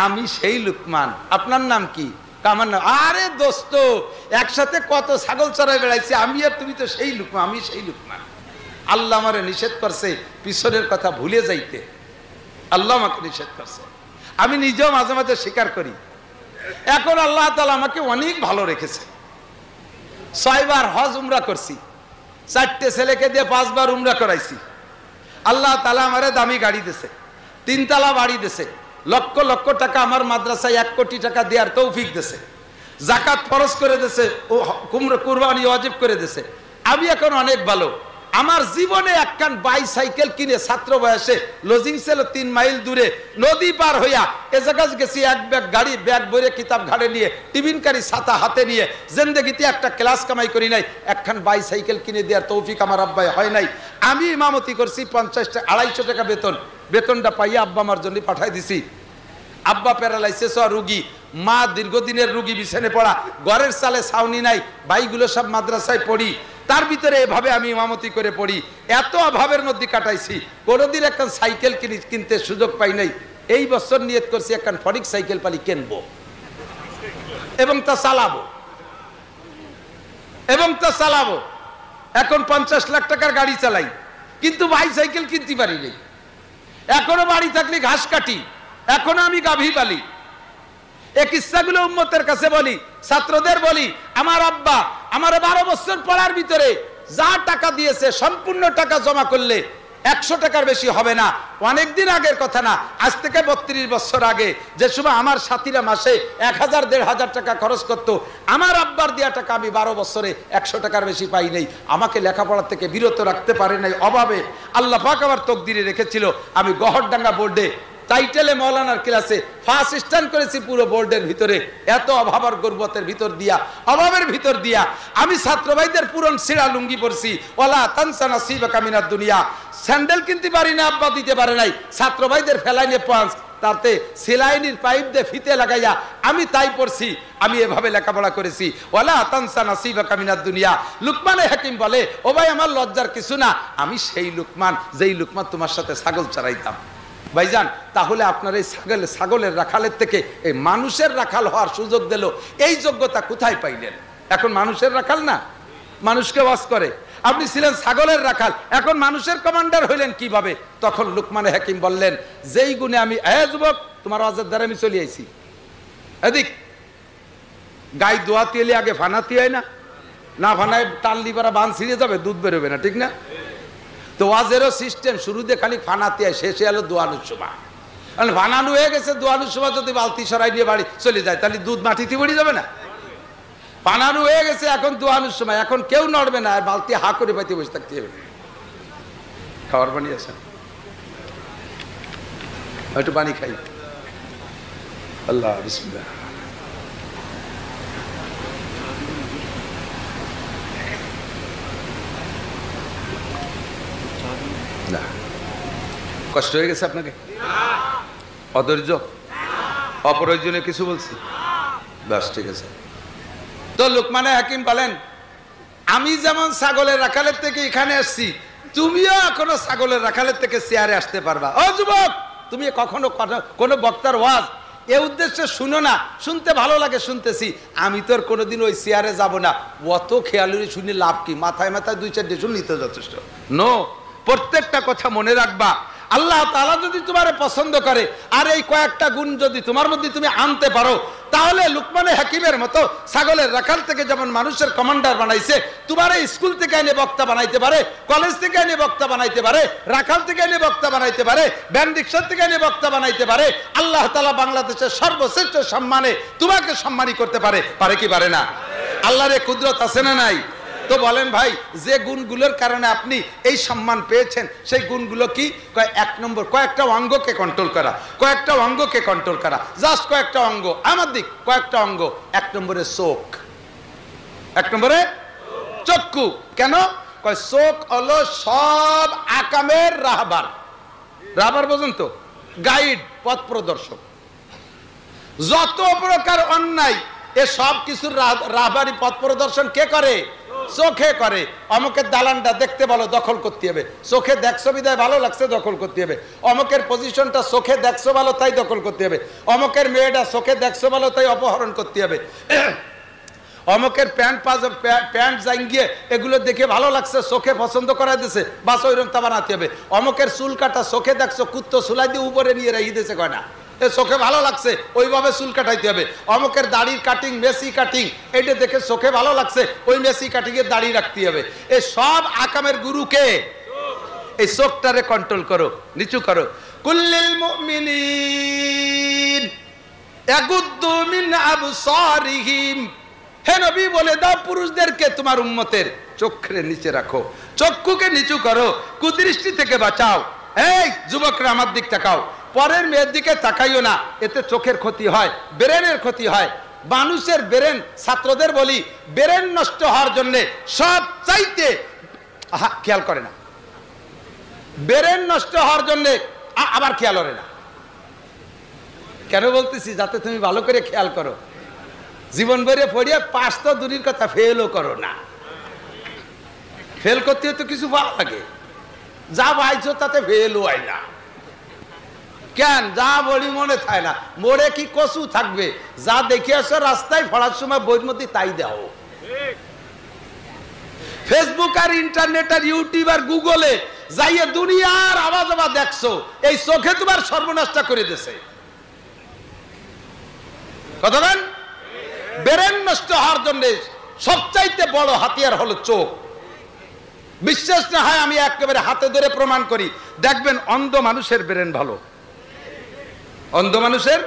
আমি সেই লুকমান। আপনার নাম কি? আমার নাম। আরে দোস্ত, একসাথে কত ছাগল চড়াই বেড়াইছি, আমি আর তুমি তো সেই লুকমান। আমি সেই লুকমান। আল্লাহ আমারে নিষেধ করছে পিছনের কথা ভুলে যাইতে। আল্লাহ আমাকে নিষেধ করছে, আমি নিজেও মাঝে মাঝে স্বীকার করি। এখন আল্লাহ তাআলা আমাকে অনেক ভালো রেখেছে। 6 বার হজ উমরা করছি, 4টে ছেলেকে দিয়ে 5 বার উমরা করাইছি। আল্লাহ তাআলা আমারে দামি গাড়ি দিয়েছে, 3 তলা বাড়ি দিয়েছে, লক্ষ লক্ষ টাকা আমার মাদ্রাসায় 1 কোটি টাকা দেওয়ার তৌফিক দিয়েছে, যাকাত ফরজ করে দিয়েছে, ও কুরবানি ওয়াজিব করে দিয়েছে। আমি এখন অনেক ভালো। আমার জীবনে একখান বাইসাইকেল কিনে ছাত্র বয়সে লজিং ছিল 3 মাইল দূরে, নদী পার হইয়া এ জায়গায় গেছি, 1 ব্যাগ গাড়ি, ব্যাগ ভরে কিতাব ঘাড়ে নিয়ে, টিফিনকারী ছাতা হাতে নিয়ে। জিন্দেগিতে একটা ক্লাস কামাই করি নাই, একখান বাইসাইকেল কিনে দেওয়ার তৌফিক আমার আব্বাই হয় নাই। আমি ইমামতি করছি, 250 টাকা বেতন। বেতনটা পাইয়া আব্বা আমার জন্য পাঠাই দিছি। আব্বা প্যারালাইসিস রুগী, মা দীর্ঘদিনের রুগী, বিছানে পড়া, ঘরের চালে ছাউনি নাই, ভাইগুলো সব মাদ্রাসায় পড়ি। তার ভিতরে এভাবে আমি ইমামতি করে পড়ি। এত অভাবের মধ্যে কাটাইছি, কোনোদিন একটা সাইকেল কিনতে সুযোগ পাই নাই। এই বছর নিয়ত করছি একটা ফরিক সাইকেল পালি কিনবো এবং তা চালাবো। এখন 50 লাখ টাকার গাড়ি চালাই, কিন্তু বাইসাইকেল কিনতে পারি নাই। এখনো বাড়ি থাকলে ঘাস কাটি, এখনো আমি গাভী পালি। এই কিস্সাগুলো উম্মতের কাছে বলি, ছাত্রদের বলি। আমার আব্বা আমার 12 বছর পড়ার ভিতরে যা টাকা দিয়েছে, সম্পূর্ণ টাকা জমা করলে 100 টাকার বেশি হবে না। অনেকদিন আগের কথা না, আজ থেকে 32 বছর আগে, যে সময় আমার সাথীরা মাসে 1000-1500 টাকা খরচ করতো, আমার আব্বার দেওয়া টাকা আমি 12 বছরে 100 টাকার বেশি পাই নাই। আমাকে লেখাপড়ার থেকে বিরত রাখতে পারে নাই অভাবে। আল্লাহ পাক আমার তকদিরে রেখেছিল আমি গহরডাঙ্গা বোর্ডে টাইটেলে মৌলানার ক্লাসে ফার্স্ট স্ট্যান্ড করেছি পুরো বোর্ডের ভিতরে। এত অভাব আর গর্বতের ভিতর দিয়া, অভাবের ভিতর দিয়া আমি ছাত্র ভাইদের পুরন ছিঁড়া লুঙ্গি পরছি। ওয়ালা তানসা নাসিবাকা মিনাদ দুনিয়া। স্যান্ডেল কিনতে পারি না, আব্বা দিতে পারে নাই। ছাত্র ভাইদের ফেলাইনে পাঁচ, তাতে সেলাইনির পাইপ দিয়ে ফিতে লাগাইয়া আমি তাই পড়ছি। আমি এভাবে লেখাপড়া করেছি। ওয়ালা তানসা নাসিবাকা মিনাদ দুনিয়া। লুকমানে হাকিম বলে, ও ভাই আমার লজ্জার কিছু না, আমি সেই লুকমান যেই লুকমান তোমার সাথে ছাগল চড়াইতাম। ভাইজান, তাহলে আপনার এই ছাগলের রাখালের থেকে এই মানুষের রাখাল হওয়ার সুযোগ দিল, এই যোগ্যতা কোথায় পাইলেন? এখন মানুষের রাখাল না, মানুষকে ওয়াজ করে। আপনি ছিলেন ছাগলের রাখাল, এখন মানুষের কমান্ডার হইলেন কিভাবে? তখন লুকমানে হাকিম বললেন, যেই গুণে আমি, যুবক তোমার ওয়াজের দ্বারা আমি চলে আইছি, এদিক গাই দোয়াতি এলে আগে ফানাতি হয় না, না ফানায় টানলি পারা বান ছিঁড়ে যাবে, দুধ বেরোবে না, ঠিক না? তো ওয়াজেরও সিস্টেম, শুরুতে খালি ফানাতে হয়, শেষে এলো দোয়ানোর সময়। ফানানো হয়ে গেছে, দোয়ানোর সময় যদি বালতি সরাই নিয়ে বাড়ি চলে যায়, তাহলে দুধ মাটিতে পড়ে যাবে না? ফানানো হয়ে গেছে, এখন দোয়ানোর সময়, এখন কেউ নড়বে না, বালতি হা করে পাইতে বসে থাকতে হবে। খাবার পানি আছে, একটু পানি খাই। আল্লাহ বিসমিল্লাহ। না, কষ্ট হয়ে গেছে আপনাকে? অধৈর্য, অপ্রয়োজনীয় কিছু বলছি? বাস, ঠিক আছে। তো লুকমানে হাকিম বলেন, আমি যেমন ছাগলের রাখালের থেকে এখানে আসছি, তুমিও এখনো ছাগলের রাখালের থেকে চেয়ারে আসতে পারবা। ও যুবক, তুমি কখনো কোনো বক্তার ওয়াজ এ উদ্দেশ্যে শুনো না, শুনতে ভালো লাগে শুনতেছি, আমি তো আর কোনোদিন ওই চেয়ারে যাব না। অত খেয়ালি শুনে লাভ কি? মাথায় মাথায় 2-4 শুনলেই তো যথেষ্ট। নো, প্রত্যেকটা কথা মনে রাখবা। আল্লাহ তাআলা যদি তোমারে পছন্দ করে আর এই কয়েকটা গুণ যদি তোমার মধ্যে তুমি আনতে পারো, তাহলে লুকমানে হাকিমের মতো ছাগলের রাখাল থেকে যেমন মানুষের কমান্ডার বানাইছে, তোমার এই স্কুল থেকে এনে বক্তা বানাইতে পারে, কলেজ থেকে এনে বক্তা বানাইতে পারে, রাখাল থেকে এনে বক্তা বানাইতে পারে, ভ্যান রিক্সা থেকে এনে বক্তা বানাইতে পারে। আল্লাহ তাআলা বাংলাদেশের সর্বশ্রেষ্ঠ সম্মানে তোমাকে সম্মানী করতে পারে, পারে কি পারে না? আল্লাহর এই কুদরত আছে না নাই? তো বলেন ভাই, যে গুণগুলোর কারণে আপনি এই সম্মান পেয়েছেন সেই গুণগুলো কি? এক নম্বর, কয়েকটা অঙ্গকে কন্ট্রোল করা, কয়েকটা অঙ্গকে কন্ট্রোল করা, জাস্ট কয়েকটা অঙ্গ, আমার দিক কয়েকটা অঙ্গ। এক নম্বরে চোখ, এক নম্বরে চক্ষু। কেন? চোখ হলো সব আকামের রাহবার। রাহবার বোঝেন তো? গাইড, পথ প্রদর্শক। যত প্রকার অন্যায় এ সব কিছুর রাহবারি পথ প্রদর্শন কে করে? চোখে করে। অমুকের দালানটা দেখতে ভালো, দখল করতে হবে, চোখে দেখছো বিদায় ভালো লাগছে, দখল করতে হবে। অমুকের পজিশনটা চোখে দেখছো ভালো, তাই দখল করতে হবে। অমুকের মেয়েটা চোখে দেখছো ভালো, তাই অপহরণ করতে হবে। অমুকের প্যান্ট জাঙ্গিয়ে এগুলো দেখে ভালো লাগছে, চোখে পছন্দ করাই দিছে, বাস ওইরকম তা বানাতে হবে। অমুকের চুল কাটা চোখে দেখছো, কুত্তো চুলাই দিয়ে উপরে নিয়ে রেখে দিয়েছে, কয় না চোখে ভালো লাগছে, ওইভাবে চুল কাটাইতে হবে। অমুকের দাড়ির কাটিং, মেসি কাটিং, এটা দেখে চোখে ভালো লাগছে, ওই মেসি কাটিং এর দাড়ি রাখতে হবে। এই সব আকামের গুরুকে এই চোখটারে কন্ট্রোল করো, নিচু করো। কুল্লিল মুমিনিন ইয়াগুদ্দু মিন আবসারিহিম, হে নবী বলে দাও পুরুষদেরকে তোমার উম্মতের চোখের নিচে রাখো, চক্ষুকে নিচু করো, কুদৃষ্টি থেকে বাঁচাও। এই যুবকরা আমার দিক তাকাও, পরের মেয়ের দিকে তাকাইও না, এতে চোখের ক্ষতি হয়, ব্রেনের ক্ষতি হয়। মানুষের ব্রেন, ছাত্রদের বলি, ব্রেন নষ্ট হওয়ার জন্য সব চাইতে খেয়াল করে না, ব্রেন নষ্ট হওয়ার জন্য আবার খেয়াল করে না। কেন বলতেছি? যাতে তুমি ভালো করে খেয়াল করো। জীবন ভরে পড়িয়ে পাস তো দূরের কথা, ফেলও করো না। ফেল করতে তো কিছু ভালো লাগে, যা পাইছো তাতে ফেলও হয় না। কেন? যা বলি মনে থাকে না, মোড়ে কি কচু থাকবে, যা দেখে আসো রাস্তায় পড়ার সময় বইয়ের মধ্যে তাই দাও। ফেসবুক আর ইন্টারনেট আর ইউটিউব আর গুগলে যাইয়ে দুনিয়ার আওয়াজ আওয়াজ দেখছো, এই চোখে তোমার সর্বনাশটা করে দিছে। কতক্ষণ? ব্রেন নষ্ট হওয়ার জন্য সবচাইতে বড় হাতিয়ার হলো চোখ। বিশ্বাস না হয় আমি একেবারে হাতে ধরে প্রমাণ করি, দেখবেন অন্ধ মানুষের ব্রেন ভালো, অন্ধ মানুষের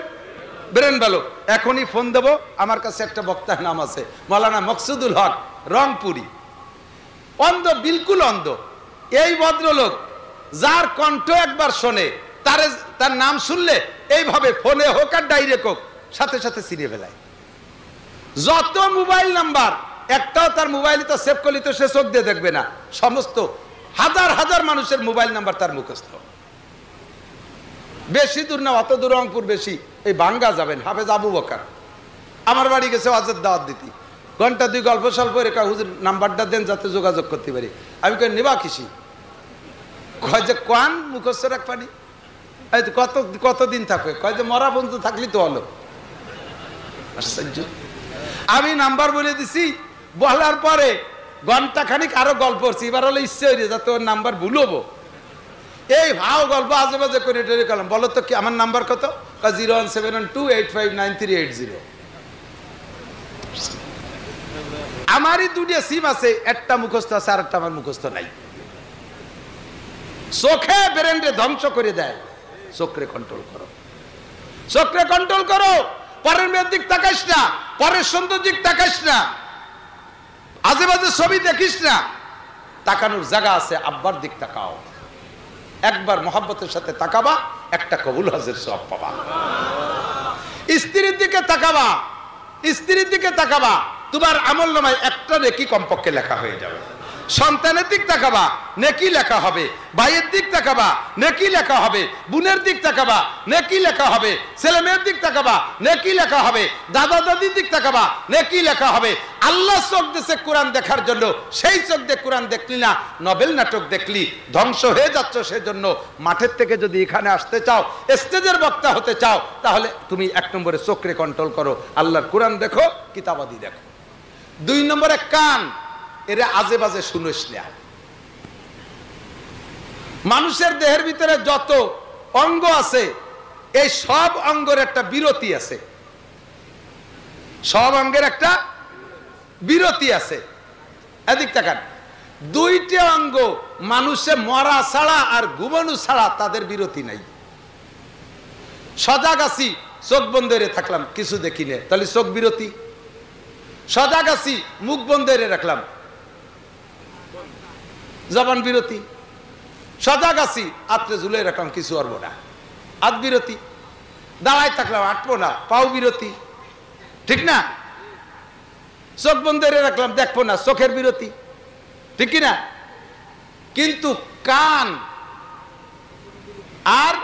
ব্রেন ভালো। এখনই ফোন দেব, আমার কাছে একটা বক্তার নাম আছে, মাওলানা মকসুদুল হক, রংপুরি, অন্ধ, বিলকুল অন্ধ। এই ভদ্রলোক যার কণ্ঠ একবার শোনে, তার নাম শুনলে এইভাবে ফোনে হোক আর ডাইরেক্ট হোক সাথে সাথে চিনে ফেলায়। যত মোবাইল নাম্বার, একটাও তার মোবাইলে তো সেভ করলে তো সে চোখ দিয়ে দেখবে না, সমস্ত হাজার হাজার মানুষের মোবাইল নাম্বার তার মুখস্থ। বেশি দূর না, অত দূর রংপুর বেশি, এই বাঙ্গা যাবেন, হাফেজ আবু বকর আমার বাড়ি গেছে ওয়াজের দাওয়াত দিতে, ঘন্টা দুই গল্প স্বল্প রেখা, হুজুর নাম্বারটা দেন যাতে যোগাযোগ করতে পারি। আমি কই নেবা কিসি? কয় যে কোয়ান মুখস্থ রাখবানি, কতদিন থাকবে? কয় যে মরা বন্ধু থাকলি তো হলো। আশ্চর্য। আমি নাম্বার বলে দিছি, বলার পরে ঘন্টা খানিক আরো গল্প করছি, এবার হলো ইচ্ছে হয়ে যাতে ওর নাম্বার ভুলবো, এই ভাও গল্প আজে বাজে করে টেরে করলাম। বলো তো কি আমার নাম্বার কত? 01712859380। আমারই দুটো সিম আছে, একটা মুখস্থ আছে আর একটা আমার মুখস্থ নাই। চোখে ব্রেনকে ধ্বংস করে দেয়। চোখে কন্ট্রোল করো, চোখে কন্ট্রোল করো। পরের মেয়ের দিক তাকাইস না, পরের সৌন্দর্য দিক তাকাইস না, আজে বাজে ছবি দেখিস না। তাকানোর জায়গা আছে, আব্বার দিক তাকাও। একবার মহব্বতের সাথে তাকাবা, একটা কবুল হজের সওয়াব পাবা। স্ত্রীর দিকে তাকাবা, স্ত্রীর দিকে তাকাবা, তোমার আমলনামায় একটা নেকি কমপক্ষে লেখা হয়ে যাবে। সন্তানের দিক তাকাবা, নেকি লেখা হবে। ভাইয়ের দিক তাকাবা, নেকি লেখা হবে। বোনের দিক তাকাবা, নেকি লেখা হবে। ছেলে মেয়ের দিক তাকাবা, নেকি লেখা হবে। দাদা দাদির দিক তাকাবা, নেকি লেখা হবে। আল্লাহ চোখ দিয়েছে কোরআন দেখার জন্য, সেই চোখ দিয়ে কোরআন দেখলি না, নবেল নাটক দেখলি, ধ্বংস হয়ে যাচ্ছ। সেজন্য মাঠের থেকে যদি এখানে আসতে চাও, স্টেজের বক্তা হতে চাও, তাহলে তুমি এক নম্বরে চোখে কন্ট্রোল করো, আল্লাহর কোরআন দেখো, কিতাবাদি দেখো। দুই নম্বরে কান, এরা আজে বাজে শুনিস না। মানুষের দেহের ভিতরে যত অঙ্গ আছে এই সব অঙ্গের একটা বিরতি আছে, সব অঙ্গের একটা বিরতি আছে। এদিক তাকান, দুইটা অঙ্গ মানুষে মরা ছাড়া আর ঘুমানো ছাড়া তাদের বিরতি নাই। সজাগ আছি, চোখ বন্ধ করে থাকলাম, কিছু দেখি না, তাহলে চোখ বিরতি। সজাগ আছি, মুখ বন্ধ করে রাখলাম, জবান বিরতি। সজাগ আছি, আত্রে ঝুলে রাখলাম, কিছু করবো না, হাত বিরতি। দাঁড়ায় থাকলাম, আটবো না, পাও বিরতি, ঠিক না? চোখ বন্ধ করে রাখলাম, দেখবো না, চোখের বিরতি, ঠিক না? কিন্তু কান আর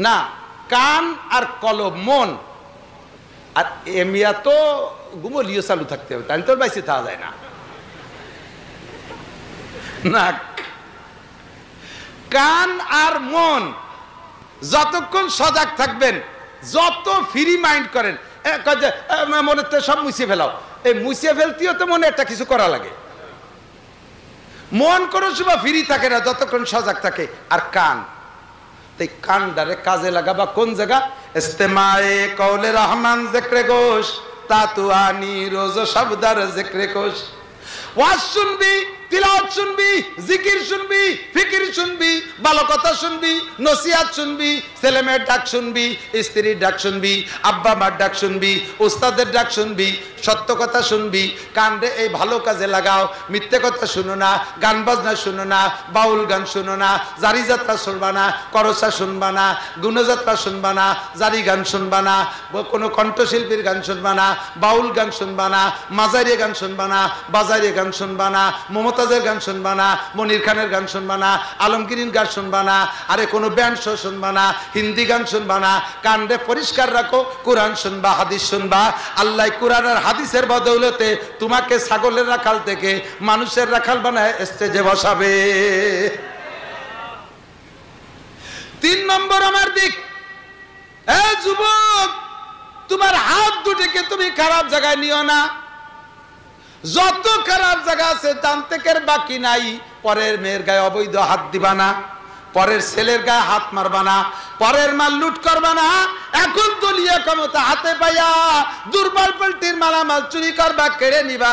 না, কান আর কলব, মন আর এমিয়া তো ঘুমলিও চালু থাকতে হবে, তাই তোর বাইসে থাকা যায় না। না, কান আর মন যতক্ষণ সজাগ থাকবেন, যত ফ্রি মাইন্ড করেন, মনে সব মুছে ফেলাও, এই মুছে ফেলতেও তো মনে একটা কিছু করা লাগে। মন কোনো সময় ফ্রি থাকে না যতক্ষণ সজাগ থাকে। আর কান, এই কানটারে কাজে লাগাবা কোন জায়গা? ইস্তেমায়ে কওলে রহমান জিক্রে গোশ, তাতুয়ানি রোজ শব্দার জিক্রে কোশ। ওয়াজ শুনবি, তিলাওয়াত শুনবি, জিকির শুনবি, ফিকির শুনবি, ভালো কথা শুনবি, নসিহত শুনবি, ছেলে মেয়ের ডাক শুনবি, স্ত্রীর ডাক শুনবি, আব্বা মার ডাক শুনবি, উস্তাদের ডাক শুনবি, সত্য কথা শুনবি। কানরে এই ভালো কাজে লাগাও, মিথ্যে কথা শুনো না, গান বাজনা শুনো না, বাউল গান শুনো না, জারি যাত্রা শুনবা না, করসা শুনবা না, গুণযাত্রা শুনবা না, জারি গান শুনবা না, কোনো কণ্ঠশিল্পীর গান শুনবা না, বাউল গান শুনবা না, মাজারি গান শুনবা না, বাজারি গান শুনবা না, মমতাজের গান শুনবা না, মনির খানের গান শুনবা না, আলমগীরের গান শুনবা না, আরে কোনো ব্যান্ড শো শুনবা না, হিন্দি গান শুনবা না। কানরে পরিষ্কার রাখো, কোরআন শুনবা, হাদিস শুনবা। আল্লাহ কোরআন আর হাদিসের বদৌলতে তোমাকে ছাগলের রাখাল থেকে মানুষের রাখাল বানায় স্টেজে বসাবে। 3 নম্বর আমার দিক, এ যুবক, তোমার হাত দুটিকে তুমি খারাপ জায়গায় নিও না। যত খারাপ জায়গা আছে জানতে কের বাকি নাই। পরের মেয়ের গায়ে অবৈধ হাত দিবা না, পরের ছেলের গায়ে হাত মারবা না, পরের মাল লুট করবা না। এখন দলীয় ক্ষমতা হাতে পাইয়া দুর্বল পাল্টির মালামাল চুরি করবা, কেড়ে নিবা,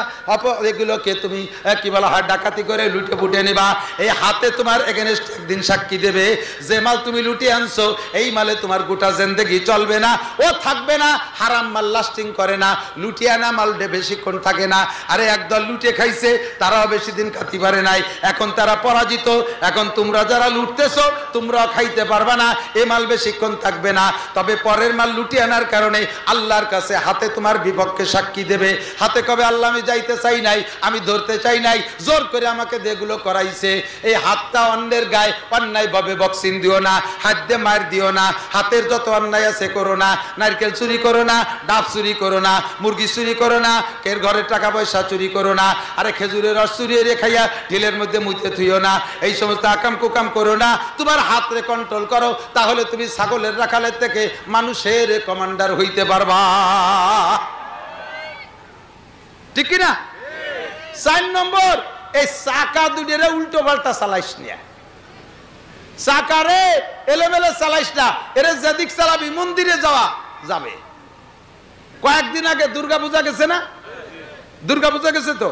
এগুলোকে তুমি কি বলা হয় ডাকাতি করে লুটে ফুটে নিবা। এই হাতে তোমার এগেনস্ট একদিন সাক্ষী দেবে, যে মাল তুমি লুটে আনছো এই মালে তোমার গোটা জিন্দেগি চলবে না, ও থাকবে না। হারাম মাল লাস্টিং করে না, লুটিয়ে আনা মাল বেশিক্ষণ থাকে না। আরে একদল লুটে খাইছে, তারাও বেশি দিন খাতে পারে নাই, এখন তারা পরাজিত। এখন তোমরা যারা লুটতেছো তোমরাও খাইতে পারবা না, এ মাল বেশিক্ষণ থাকবে না। তবে পরের মাল লুটিয়ে আনার কারণে আল্লাহর কাছে হাতে তোমার বিপক্ষে সাক্ষী দেবে। হাতে কবে আল্লাহ আমি যাইতে চাই নাই, আমি ধরতে চাই নাই, জোর করে আমাকে যেগুলো করাইছে। এই হাতটা অন্যের গায়ে অন্যায় ভাবে বক্সিং দিও না, হাত দিয়ে মার দিও না। হাতের যত অন্যায় আছে করো না। নারকেল চুরি করো না, ডাব চুরি করো না, মুরগি চুরি করো না, কের ঘরের টাকা পয়সা চুরি করো না। আরে খেজুরের রস চুরিয়ে রেখাইয়া ঢিলের মধ্যে মুইতে থুইও না। এই সমস্ত আকাম কুকাম করো না। তোমার হাতরে কন্ট্রোল করো, তাহলে তুমি ছাগলের রাখালের থেকে মানুষের কমান্ডার হইতে পারবা, ঠিক না? 4 নম্বর, এই চাকা দুটিরে উল্টো পাল্টা চালাইস না। চাকারে এলেমেলে চালাইস না, এরে যেদিক চালাবি মন্দিরে যাওয়া যাবে। কয়েকদিন আগে দুর্গা পূজা গেছে না? দুর্গা পূজা গেছে তো,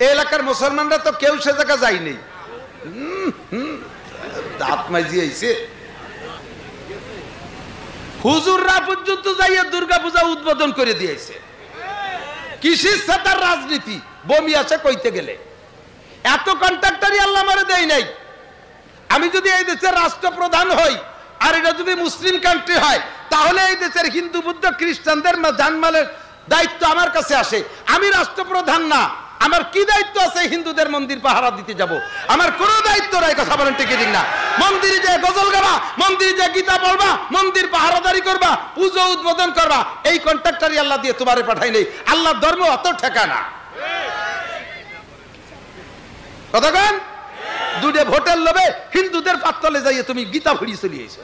এই এলাকার মুসলমানরা তো কেউ সে জায়গা যায়নি। দাঁত মাইজি আইছে, হুজুররা পর্যন্ত যাইয়া দুর্গা পূজা উদ্বোধন করে দিয়েছে। কিসের সাতার রাজনীতি, বমি আছে কইতে গেলে। এত কন্ট্রাক্টরই আল্লাহ আমারে দেয় নাই। আমি যদি এই দেশের রাষ্ট্রপ্রধান হই আর এটা যদি মুসলিম কান্ট্রি হয়, তাহলে এই দেশের হিন্দু বুদ্ধ খ্রিস্টানদের জানমালের দায়িত্ব আমার কাছে আসে। আমি রাষ্ট্রপ্রধান না, আমার কি দায়িত্ব আছে হিন্দুদের মন্দির পাহারা দিতে যাব? আমার কোনো দায়িত্ব নাই। কথা বলেন ঠিক না? মন্দিরে যে গজল গাবা, মন্দিরে যে গীতা পড়বা, মন্দির পাহারাদারি করবা, পুজো উদ্বোধন করবা, এই কন্ট্রাক্টরই আল্লাহ দিয়ে তোমারে পাঠাই নেই। আল্লাহর ধর্ম অত ঠেকানা। কথা কেন? দুটো ভোটের লোভে হিন্দুদের পাতলে যাইয়ে তুমি গীতা ফিরিয়ে চলিয়েছো।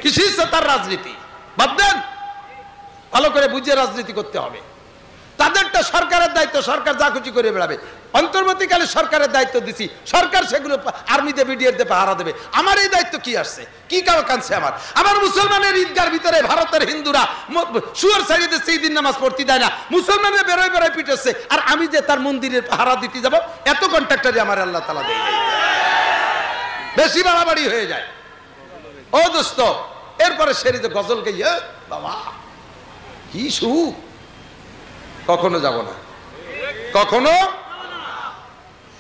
কিসের তার রাজনীতি? বাদ দেন, ভালো করে বুঝে রাজনীতি করতে হবে। তাদের একটা সরকারের দায়িত্ব, সরকার যা খুশি করে বেড়াবে। অন্তর্বর্তীকালে সরকারের দায়িত্ব দিছি, সরকার সেগুলো আর্মিতে বিডিআর দিয়ে পাহারা দেবে। আমার এই দায়িত্ব কি আসছে? কি কারো কানছে? আমার মুসলমানের ঈদগার ভিতরে ভারতের হিন্দুরা শুয়ার ছাড়িয়ে দিচ্ছে, ঈদের নামাজ পড়তে দেয় না, মুসলমানের বেরোয় বেরোয় পিটেছে, আর আমি যে তার মন্দিরের পাহারা দিতে যাব, এত কন্ট্রাক্টরই আমার আল্লাহ তাআলা দেয়। বেশি বাড়াবাড়ি হয়ে যায় ও দোস্ত। এরপরে সেরি যে গজল গাইয়ে বাবা কি সুখ, কখনো যাব না, কখনো।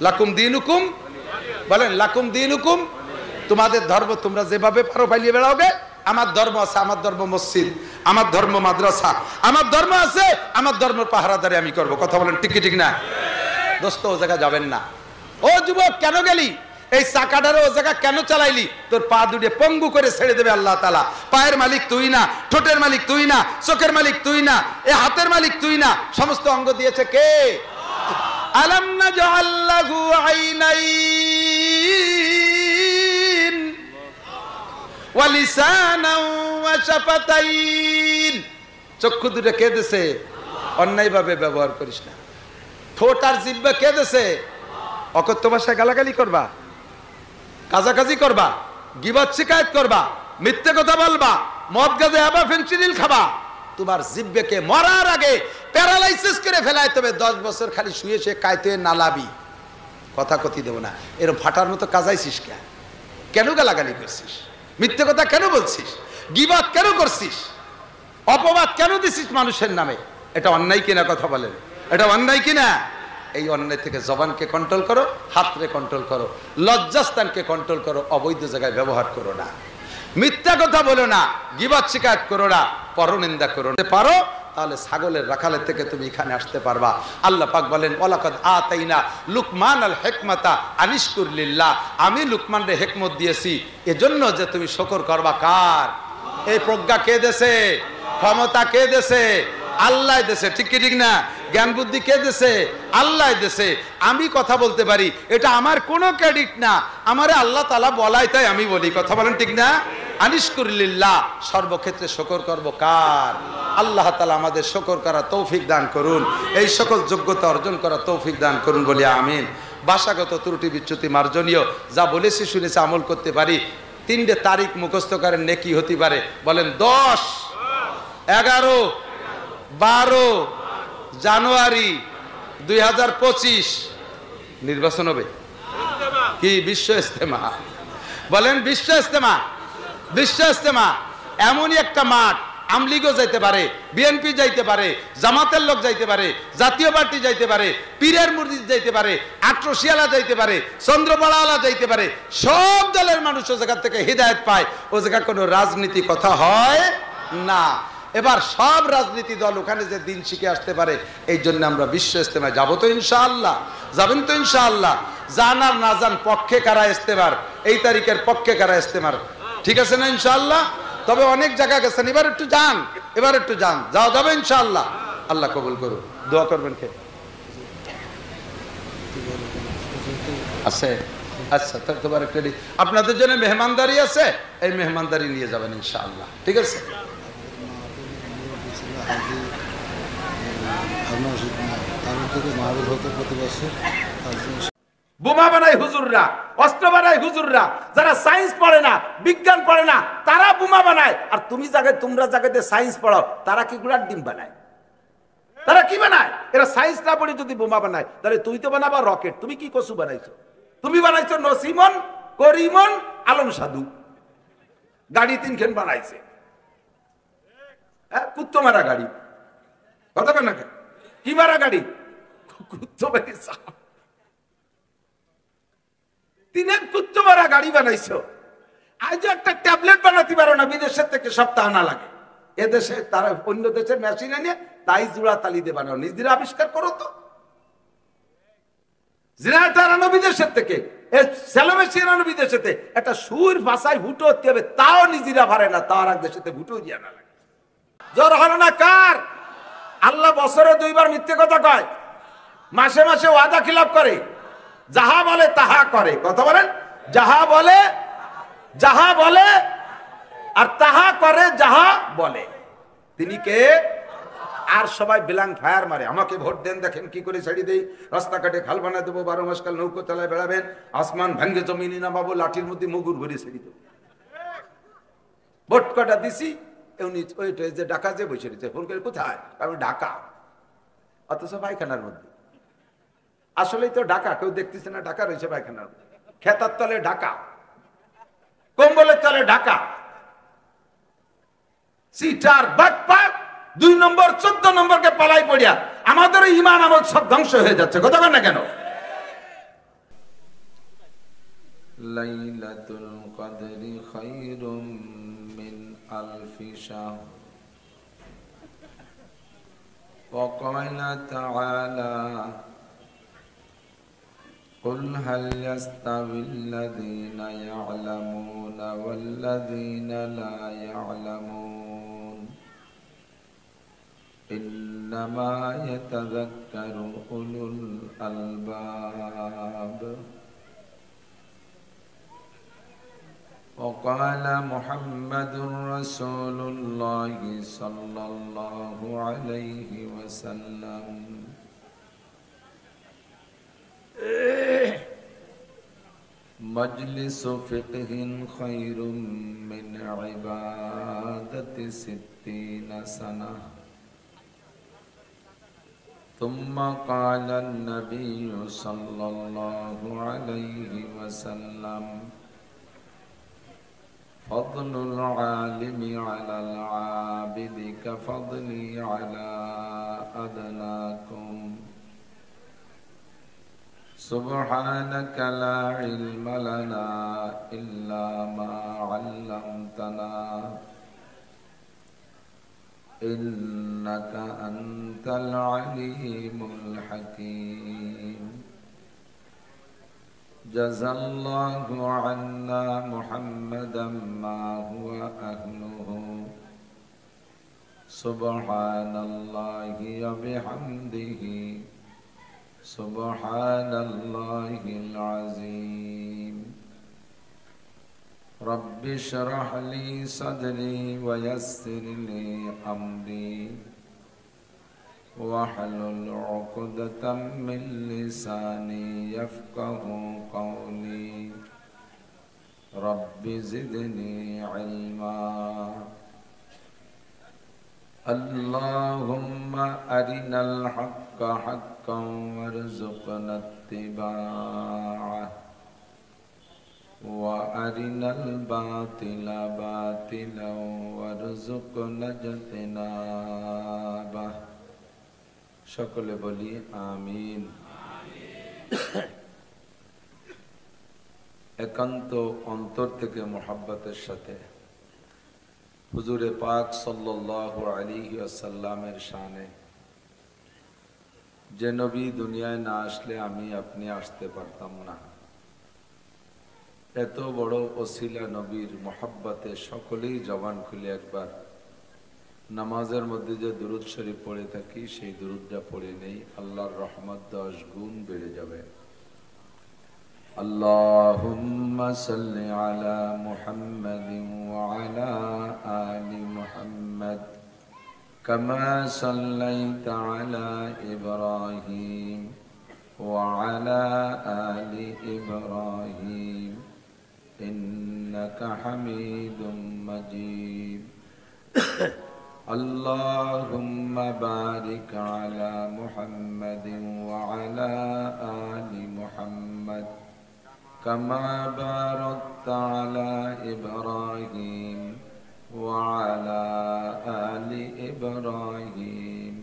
লাকুম দিনুকুম, বলেন লাকুম দিনুকুম, তোমাদের ধর্ম তোমরা যেভাবে পারো পালিয়ে বেড়াওগে। আমার ধর্ম আছে, আমার ধর্ম মসজিদ, আমার ধর্ম মাদ্রাসা, আমার ধর্ম আছে, আমার ধর্ম পাহারাদারি আমি করব। কথা বলেন ঠিক কি ঠিক না? দোস্ত ও জায়গা যাবেন না। ও যুবক কেন গেলি? এই চাকাটারে ও জায়গা কেন চালাইলি? তোর পা দুটে পঙ্গু করে ছেড়ে দেবে আল্লাহ তাআলা। পায়ের মালিক তুই না, ঠোঁটের মালিক তুই না, চোখের মালিক তুই না, এই হাতের মালিক তুই না, সমস্ত অঙ্গ দিয়েছে কে? আলাম নাজআল লাহু আইনাইন ওয়া লিসানান ওয়া শাফাতাইন। চক্ষু দুটো কে দিয়েছে? অন্যায়ভাবে ব্যবহার করিস না। ঠোঁট আর জিহ্বা কে দিয়েছে? অকথ্য ভাষায় গালাগালি করবা, কাজাকাজি করবা, গীবত শিকায়ত করবা, মিথ্যে কথা বলবা, মদ গাঁজা আবা ফেনসিডিল খাবা। তোমার জিহ্বাকে মরার আগে প্যারালাইসিস করে ফেলায়, তবে 10 বছর খালি শুয়ে শুয়ে কাইতে নালাবি। কথা কথি দেব না, এরকম ফাটার মতো কাজাইছিস কেন? গালাগালি করছিস? মিথ্যে কথা কেন বলছিস? গীবত কেন করছিস? অপবাদ কেন দিছিস মানুষের নামে? এটা অন্যায় কিনা? কথা বলেন, এটা অন্যায় কিনা? এই অন্যায় থেকে জবানকে কন্ট্রোল করো, হাতরে কন্ট্রোল করো, লজ্জাস্থানকে কন্ট্রোল করো, অবৈধ জায়গায় ব্যবহার করো না, মিথ্যা কথা বলো না, গীবত শিকায়ত করো না, পরনিন্দা করো না। পারো তাহলে ছাগলের রাখালের থেকে তুমি এখানে আসতে পারবা। আল্লাহ পাক বলেন ওয়ালাকাদ আতাইনা লুকমান আল হিকমাতা আনিশকুর লিল্লাহ। আমি লুকমানরে হিকমত দিয়েছি এজন্য যে তুমি শুকর করবা। কার? এই প্রজ্ঞা কে দেছে? ক্ষমতা কে দেছে? আল্লাহ দেছে। ঠিক কি ঠিক না? জ্ঞান বুদ্ধি কে দেছে? আল্লাহ দেছে। আমি কথা বলতে পারি, এটা আমার কোনো ক্রেডিট না, আমারে আল্লাহ তাআলা বলাই, তাই আমি বলি। কথা বলেন ঠিক না? আনিশকুর লিল্লাহ, সর্বক্ষেত্রে শুকর করব কার? আল্লাহ তাআলা আমাদের শুকর করার তৌফিক দান করুন, এই সকল যোগ্যতা অর্জন করার তৌফিক দান করুন বলি আমিন। ভাষাগত ত্রুটি বিচ্যুতি মার্জনীয়, যা বলেছি শুনেছি আমল করতে পারি। 3টে তারিখ মুখস্থ করেন, নেকি হতে পারে। বলেন 10, 11, 12 জানুয়ারি 2025 নির্বাচন হবে। কি? বিশ্ব ইজতেমা। বলেন বিশ্ব ইজতেমা। বিশ্ব ইজতেমা এমনই একটা মাঠ, আমলিগও যাইতে পারে, বিএনপি যাইতে পারে, জামাতের লোক যাইতে পারে, জাতীয় পার্টি যাইতে পারে, পীরের মুরিদ যাইতে পারে, আট্রসিয়ালা যাইতে পারে, চন্দ্রপাড়াওয়ালা যাইতে পারে, সব দলের মানুষ ও জায়গা থেকে হিদায়ত পায়। ও জায়গা কোনো রাজনীতি কথা হয় না। এবার সব রাজনীতি দল ওখানে যে দিন শিখে আসতে পারে, এই জন্য আমরা বিশ্ব ইজতেমায় যাবো তো ইনশাআল্লাহ। যাবেন তো ইনশাআল্লাহ? জান আর না জান, পক্ষে কারা ইজতেমার, এই তারিখের পক্ষে কারা ইজতেমার, ঠিক আছে না ইনশাআল্লাহ? তবে অনেক জায়গা গেছেন, এবার একটু যান, এবার একটু যান, যাওয়া যাবে ইনশাআল্লাহ। আল্লাহ কবুল করুন। দোয়া করবেন কে আছে? আচ্ছা, তোমার একটা আপনাদের জন্য মেহমানদারি আছে, এই মেহমানদারি নিয়ে যাবেন ইনশাআল্লাহ, ঠিক আছে? বোমা বানায় হুজুররা, অস্ত্র বানায় হুজুররা, যারা সায়েন্স পড়ে না, বিজ্ঞান পড়ে না, তারা বোমা বানায়। আর তুমি জায়গায়, তোমরা জায়গাতে সায়েন্স পড়াও, তারা কি গুলার ডিম বানায়? তারা কি বানায়? এরা সায়েন্স না পড়ে যদি বোমা বানায়, তাহলে তুই তো বানাবা রকেট। তুমি কি কসু বানাইছো? তুমি বানাইছো নসিমন, করিমন, আলম সাধু, গাড়ি 3খান বানাইছে, কুত্তো মারা গাড়ি। কথা বল না, কি মারা গাড়ি? কুত্তো বানিয়েছ, 3 কুত্তো মারা গাড়ি বানাইছো। আজ একটা ট্যাবলেট বানাতে পারো না, বিদেশের থেকে সপ্তাহ আনা লাগে। এদেশে তারা অন্য দেশের মেশিন এনে তাই জোড়া তালি দিয়ে বানাও, নিজেরা আবিষ্কার করো তো। জেনারেটর আনো বিদেশের থেকে, সেলোমেশিন আনো বিদেশেতে, একটা সুর ভাষায় ভুটো হতে হবে, তাও নিজেরা পারে না, তার এক দেশেতে ভুটো দিয়ে আনা লাগে। জ্বর হলো না কার? আল্লাহ বছরে 2 বার মিথ্যে কথা কয়, মাসে মাসে ওয়াদা খিলাফ করে, যাহা বলে তাহা করে। কথা বলেন, যাহা বলে আর তাহা করে যাহা বলে। তিনি কে? আর সবাই ব্ল্যাঙ্ক ফায়ার মারে, আমাকে ভোট দেন, দেখেন কি করে ছেড়ে দেই, রাস্তাঘাটে খাল বানায় দেবো, 12 মাস কাল নৌকো চালায় বেড়াবেন, আসমান ভাঙ্গে জমিনি নামাবো, লাঠির মধ্যে মুগুর ভরে ছেড়ে দেবো। ভোট কটা দিছি, ওই যে ঢাকা যে বসে রয়েছে, ফোন করে কোথায়, আমি ঢাকা, অথচ পায়খানার মধ্যে। আসলেই তো ঢাকা, কেউ দেখতেছে না, ঢাকা রয়েছে পায়খানার মধ্যে, খেতার তলে ঢাকা, কম্বলের তলে ঢাকা। সিটার বাটপার 2 নম্বর 14 নম্বরকে পালাই পড়িয়া আমাদের ইমান আমল সব ধ্বংস হয়ে যাচ্ছে, কথা বল না কেন? লাইলাতুল কদরি খায়রুম মিন আলফি শাহর ওয়া ক্বালা তাআলা قل هل يستوي الذين يعلمون والذين لا يعلمون إنما يتذكر أولو الألباب وقال محمد رسول الله صلى الله عليه وسلم مجلس فقه خير من عبادة 60 سنة ثم قال النبي صلى الله عليه وسلم فضل العالم على العابد كفضلي على أدناكم سبحانك لا علم لنا إلا ما علمتنا إنك أنت العليم الحكيم جزى الله عنا محمدا ما هو أهله سبحان الله وبحمده سبحان الله العظيم رب اشرح لي صدري ويسر لي أمري واحلل عقدة من لساني يفقه قولي رب زدني علما اللهم أرنا الحق حقا وارزقنا اتباعه وأرنا الباطل باطلا وارزقنا اجتنابه সকলে বলি আমিন। একান্ত অন্তর থেকে মোহাব্বতের সাথে হুজুরে পাক সাল্লাল্লাহু আলাইহি ওয়াসাল্লামের শানে, যে নবী দুনিয়ায় না আসলে আমি আপনি আসতে পারতাম না, এত বড় ওসিলা নবীর মোহাব্বতে সকলেই জবান খুলে একবার নামাজের মধ্যে যে দুরূদ শরীফ পড়ে থাকি সেই দুরূদটা পড়ে নেই, আল্লাহর রহমত 10 গুণ বেড়ে যাবে। আল্লাহুম্মা সাল্লি আলা মুহাম্মাদিন ওয়া আলা আলি মুহাম্মাদ কামা সাল্লাইতা আলা ইব্রাহিম ওয়া আলা আলি ইব্রাহিম ইন্নাকা হামিদুম মাজিদ। اللهم بارك على محمد وعلى آل محمد كما باركت على إبراهيم وعلى آل إبراهيم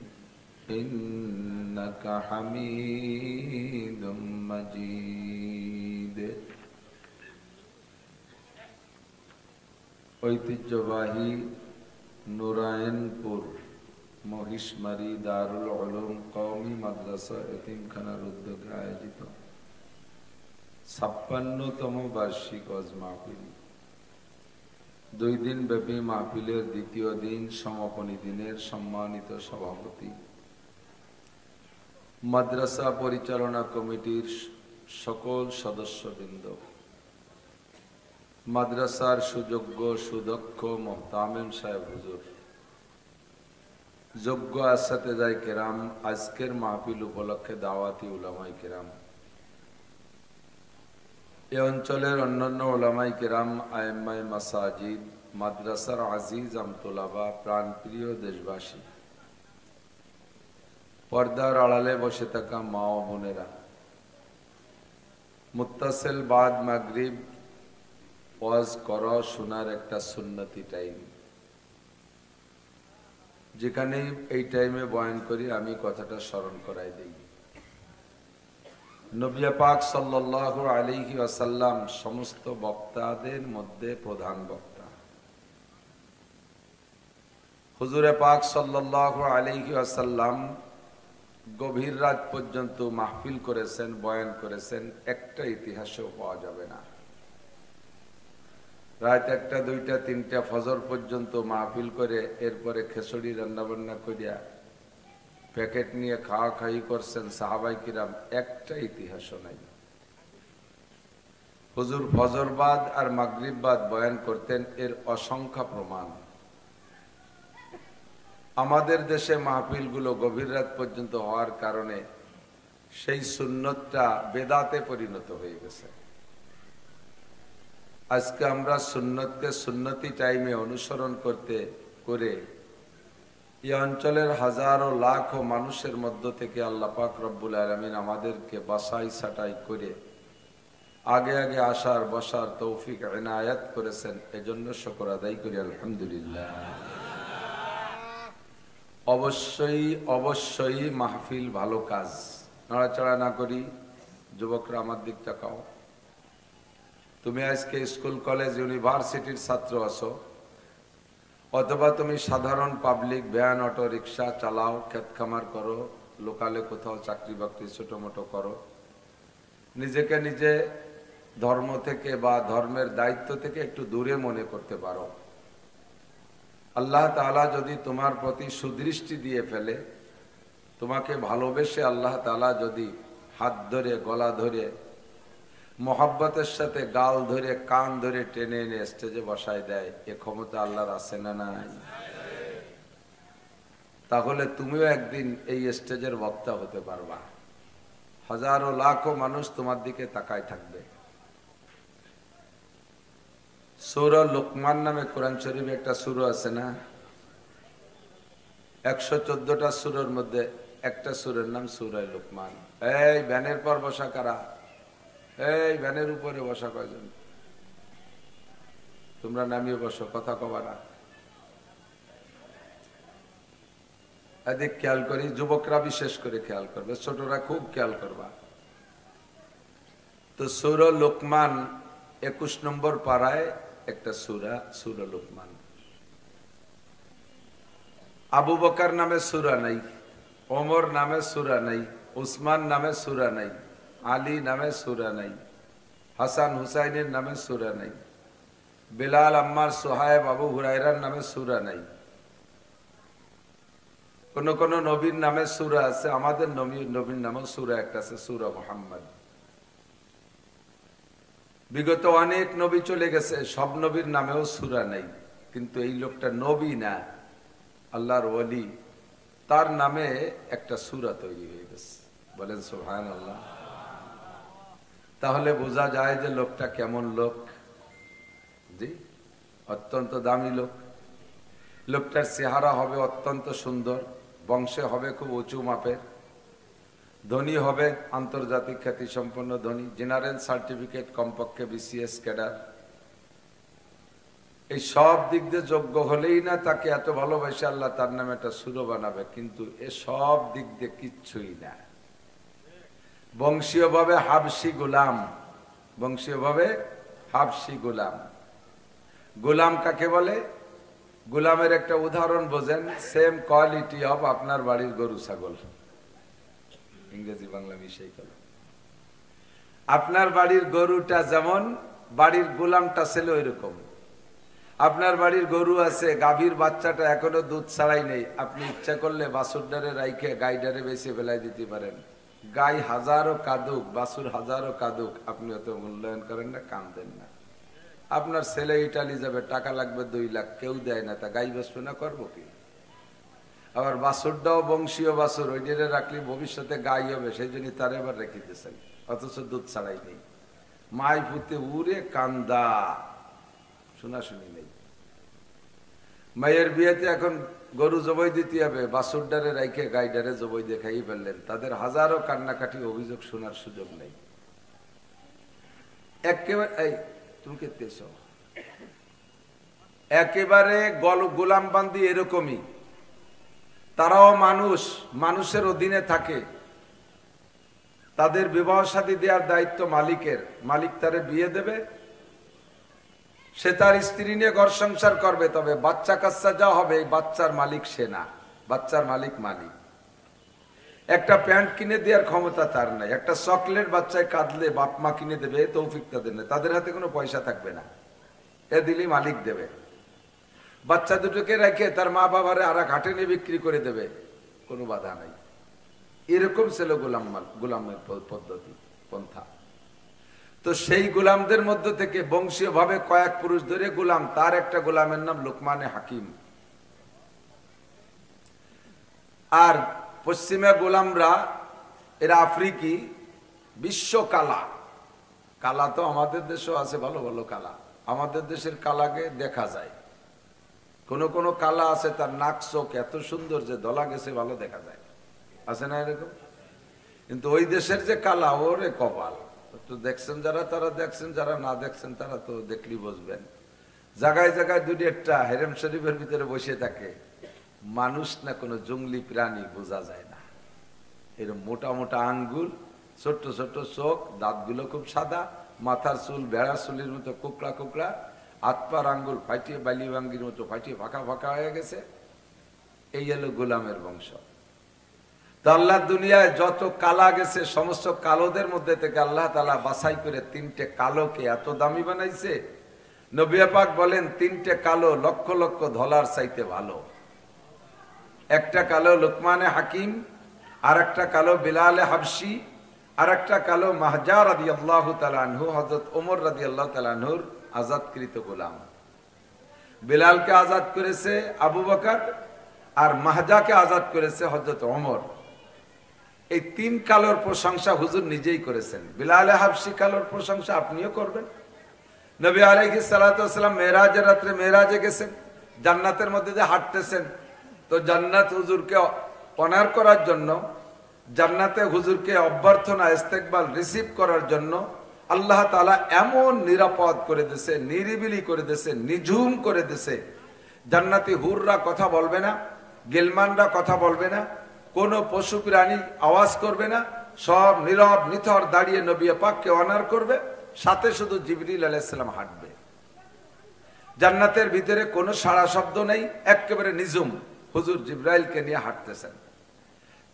إنك حميد مجيد। ঐতিহ্যবাহী নুরায়নপুর মহিষমারি দারুল উলুম কওমি মাদ্রাসা এতিমখানার উদ্যোগে আয়োজিত 56তম বার্ষিক ওয়াজ মাহফিল, 2 দিন ব্যাপী মাহফিলের দ্বিতীয় দিন সমাপনী দিনের সম্মানিত সভাপতি, মাদ্রাসা পরিচালনা কমিটির সকল সদস্যবৃন্দ, মাদ্রাসার সুযোগ্য সুদক্ষ মোহতামিম সাহেব হুজুর, যোগ্য আসাতেজায়ে কেরাম, আজকের মাহফিল উপলক্ষে দাওয়াতি উলামায়ে কেরাম, এ অঞ্চলের অন্যান্য উলামায়ে কেরাম, আইম্মায়ে মাসাজিদ, মাদ্রাসার আজিজ আমতোলাবা, প্রাণপ্রিয় দেশবাসী, পর্দার আড়ালে বসে থাকা মা ও বোনেরা, মুত্তাসিল বাদ মাগরিব ওয়াজ করা শোনার একটা সুন্নতি টাইম, যেখানে এই টাইমে বয়ান করি আমি কথাটা স্মরণ করাই দেই। নবী পাক সাল্লাল্লাহু আলাইহি ওয়াসাল্লাম সমস্ত বক্তাদের মধ্যে প্রধান বক্তা। হুজুরে পাক সাল্লাল্লাহু আলাইহি ওয়াসাল্লাম গভীর রাত পর্যন্ত মাহফিল করেছেন, বয়ান করেছেন, একটা ইতিহাসেও পাওয়া যাবে না। রাত 1টা 2টা 3টা ফজর পর্যন্ত মাহফিল করে এরপরে খেচড়ি রান্নাবান্না করিয়া প্যাকেট নিয়ে খাওয়া খাই করছেন সাহাবাই কিরাম, একটা ইতিহাসও নাই। হুজুর ফজর বাদ আর মাগরিব বাদ বয়ান করতেন, এর অসংখ্য প্রমাণ। আমাদের দেশে মাহফিলগুলো গভীর রাত পর্যন্ত হওয়ার কারণে সেই সুন্নতটা বেদাতে পরিণত হয়ে গেছে। আজকে আমরা সুন্নতকে সুন্নতি টাইমে অনুসরণ করতে করে এই অঞ্চলের হাজারো লাখো মানুষের মধ্য থেকে আল্লাহ পাক রব্বুল আলামিন আমাদেরকে বাছাই ছাঁটাই করে আগে আগে আসার বসার তৌফিক ইনায়াত করেছেন, এজন্য শুকর আদায় করি আলহামদুলিল্লাহ। অবশ্যই অবশ্যই মাহফিল ভালো কাজ, নড়াচড়া না করি। যুবকরা আমার দিক তাকাও। তুমি আজকে স্কুল কলেজ ইউনিভার্সিটির ছাত্র আছো, অথবা তুমি সাধারণ পাবলিক ভ্যান অটো রিক্সা চালাও, ক্ষেত খামার করো, লোকালে কোথাও চাকরি বাকরি ছোট মোটো করো, নিজেকে নিজে ধর্ম থেকে বা ধর্মের দায়িত্ব থেকে একটু দূরে মনে করতে পারো। আল্লাহ তাআলা যদি তোমার প্রতি সুদৃষ্টি দিয়ে ফেলে, তোমাকে ভালোবেসে আল্লাহ তাআলা যদি হাত ধরে গলা ধরে মোহাব্বতের সাথে গাল ধরে কান ধরে টেনে এনে স্টেজে বসায় দেয়, এ ক্ষমতা আল্লাহর আছে না নাই? তাহলে তুমিও একদিন এই স্টেজের বক্তা হতে পারবা। হাজারো লাখো মানুষ তোমার দিকে তাকায় থাকবে। সূরা লোকমান নামে কোরআন শরীফে একটা সূরা আছে না? 114টা সূরার মধ্যে একটা সূরার নাম সূরা লোকমান। এই ভ্যানের পর বসা কারা? এই ভ্যানের উপরে বসা কয়জন? তোমরা নামিয়ে বসো, কথা কবা না। এদিক খেয়াল করি, যুবকরা বিশেষ করে খেয়াল করবে, ছোটরা খুব খেয়াল করবা। তো সূরা লোকমান 21 নম্বর পারায় একটা সূরা, সূরা লোকমান। আবু বকর নামে সূরা নাই, ওমর নামে সূরা নাই, উসমান নামে সূরা নাই, আলী নামে সূরা নাই, হাসান হুসাইনের নামে সূরা নাই, বেলাল আম্মার সোহায়েব আবু হুরায়রার নামে সূরা নাই। কোন কোন নবীর নামে সূরা আছে, আমাদের নবীর নামে সূরা একটা আছে, সূরা মুহাম্মদ। বিগত অনেক নবী চলে গেছে, সব নবীর নামেও সূরা নাই, কিন্তু এই লোকটা নবী না, আল্লাহর ওলি, তার নামে একটা সূরা তৈরি হয়ে গেছে। বলেন সুবহানাল্লাহ। তাহলে বোঝা যায় যে লোকটা কেমন লোক। জি, অত্যন্ত দামি লোক। লোকটার চেহারা হবে অত্যন্ত সুন্দর, বংশে হবে খুব উঁচু মাপের, ধনী হবে আন্তর্জাতিক খ্যাতি সম্পন্ন ধনী, জেনারেল সার্টিফিকেট কমপক্ষে BCS ক্যাডার। এই সব দিক দিয়ে যোগ্য হলেই না তাকে এত ভালোবাসে আল্লাহ তার নামে একটা সূরা বানাবে, কিন্তু এ সব দিক দিয়ে কিচ্ছুই না। বংশীয়ভাবে হাবশি গোলাম, বংশীয়ভাবে হাবশি গোলাম। গোলাম কাকে বলে? গোলামের একটা উদাহরণ বোঝেন, সেম কোয়ালিটি অফ আপনার বাড়ির গরু ছাগল। ইংরেজি বাংলা মিশাই গেল। আপনার বাড়ির গরুটা যেমন, বাড়ির গোলামটা ছিল ওইরকম। আপনার বাড়ির গরু আছে, গাভীর বাচ্চাটা এখনো দুধ ছাড়াই নেই, আপনি ইচ্ছা করলে বাছুরডারে রাইখে গাইডারে বেশি ফেলাই দিতে পারেন। গাই হাজারো কাঁদুক, বাছুর হাজারো কাঁদুক, আপনি অত মূল্যায়ন করেন না, কান দেন না। আপনার ছেলে ইটালি যাবে, টাকা লাগবে 2 লাখ, কেউ দেয় না, তা গাই বেচবে না, করবো কি? আবার বাছুরটাও বংশীয় বাছুর, ওইটারে রাখলে ভবিষ্যতে গাই হবে, সেই জন্য তার এবার রেখে দিয়েছেন, অথচ দুধ ছাড়াই নেই। মাই পুতে উড়ে কান্দা, শোনাশুনি নেই। মায়ের বিয়েতে এখন গরু জবাই দিতে হবে, বাছুরডারে রাইখে গাইডারে জবাই দিয়ে খাইয়ে ফেললেন। তাদের হাজারো কান্নাকাটি অভিযোগ শোনার সুযোগ নেই। একেবারে গোলামবান্দি এরকমই, তারাও মানুষ, মানুষের অধীনে থাকে। তাদের বিবাহ শাদী দেওয়ার দায়িত্ব মালিকের, মালিক তারে বিয়ে দেবে, সে তার স্ত্রী নিয়ে ঘর সংসার করবে। তবে বাচ্চা কাচ্চা যা হবে, বাচ্চার মালিক সে না, বাচ্চার মালিক মালিক। একটা প্যান্ট কিনে দেওয়ার ক্ষমতা তার নাই, একটা চকলেট বাচ্চায় কাঁদলে বাপ মা কিনে দেবে, তৌফিক তাদের নেই, তাদের হাতে কোনো পয়সা থাকবে না, এ দিলেই মালিক দেবে। বাচ্চা দুটোকে রেখে তার মা বাবারে আর ঘাটে নিয়ে বিক্রি করে দেবে, কোনো বাধা নাই। এরকম ছিল গোলামের পদ্ধতি, পন্থা। তো সেই গোলামদের মধ্যে থেকে বংশীয় ভাবে কয়েক পুরুষ ধরে গোলাম, তার একটা গোলামের নাম লোকমানে হাকিম। আর পশ্চিমা গোলামরা এরা আফ্রিকি, বিশ্ব কালা। কালা তো আমাদের দেশেও আছে, ভালো ভালো কালা, আমাদের দেশের কালাকে দেখা যায়। কোন কোন কালা আছে তার নাক চোখ এত সুন্দর যে দলা গেছে ভালো দেখা যায়, আছে না এরকম? কিন্তু ওই দেশের যে কালা, ওরে কপাল। তো দেখছেন যারা, তারা দেখছেন, যারা না দেখছেন তারা তো দেখলি বুঝবেন। জায়গায় জায়গায় দুটি একটা হেরেম শরীফের ভিতরে বসে থাকে, মানুষ না কোনো জঙ্গলি প্রাণী বোঝা যায় না। এরকম মোটা মোটা আঙ্গুল, ছোট্ট ছোট্ট চোখ, দাঁতগুলো খুব সাদা, মাথার চুল ভেড়া চুলের মতো কোকড়া কোকড়া, হাত পার আঙ্গুল ফাটিয়ে বালি ভাঙ্গির মতো ফাটিয়ে ফাঁকা ফাঁকা হয়ে গেছে। এই হলো গোলামের বংশ। তো আল্লাহ দুনিয়ায় যত কালা গেছে, সমস্ত কালোদের মধ্যে থেকে আল্লাহ তাআলা বাছাই করে তিনটে কালোকে এত দামি বানাইছে। নবী পাক বলেন, তিনটে কালো লক্ষ লক্ষ ধলার চাইতে ভালো। একটা কালো লোকমানে হাকিম, আর একটা কালো বিলালে হাবশি, আর একটা কালো মাহজা রাদিয়াল্লাহু তাআলা আনহু, হযরত ওমর রাদিয়াল্লাহু তাআলা আনহুর আজাদকৃত গোলাম। বিলালকে আজাদ করেছে আবু বকর, আর মাহজাকে আজাদ করেছে হযরত ওমর। এই তিন কালোর প্রশংসা হুজুর নিজেই করেছেন। বিলালে হাবশি কালোর প্রশংসা আপনিও করবেন। নবী আলাইহিস সালাতু ওয়াস সালাম মেরাজের রাতে মেরাজে গেছেন, জান্নাতের মধ্যে যে হাঁটতেছেন, তো জান্নাত হুজুরকে অনার করার জন্য, জান্নাতে হুজুরকে অভ্যর্থনা ইস্তেকবাল রিসিভ করার জন্য আল্লাহ তাআলা এমন নিরাপদ করে দিয়েছে, নিরিবিলি করে দিয়েছে, নিঝুম করে দিয়েছে। জান্নাতি হুররা কথা বলবে না, গিলমানরা কথা বলবে না, কোনো পশু প্রাণী আওয়াজ করবে না, সব নীরব নিথর দাঁড়িয়ে নবী পাককে অনার করবে, সাথে শুধু জিবরিল আলাইহিস সালাম হাঁটবে। জান্নাতের ভিতরে কোনো সাড়া শব্দ নেই, একেবারে নিঝুম। হুজুর জিবরাইলকে নিয়ে হাঁটতেছেন,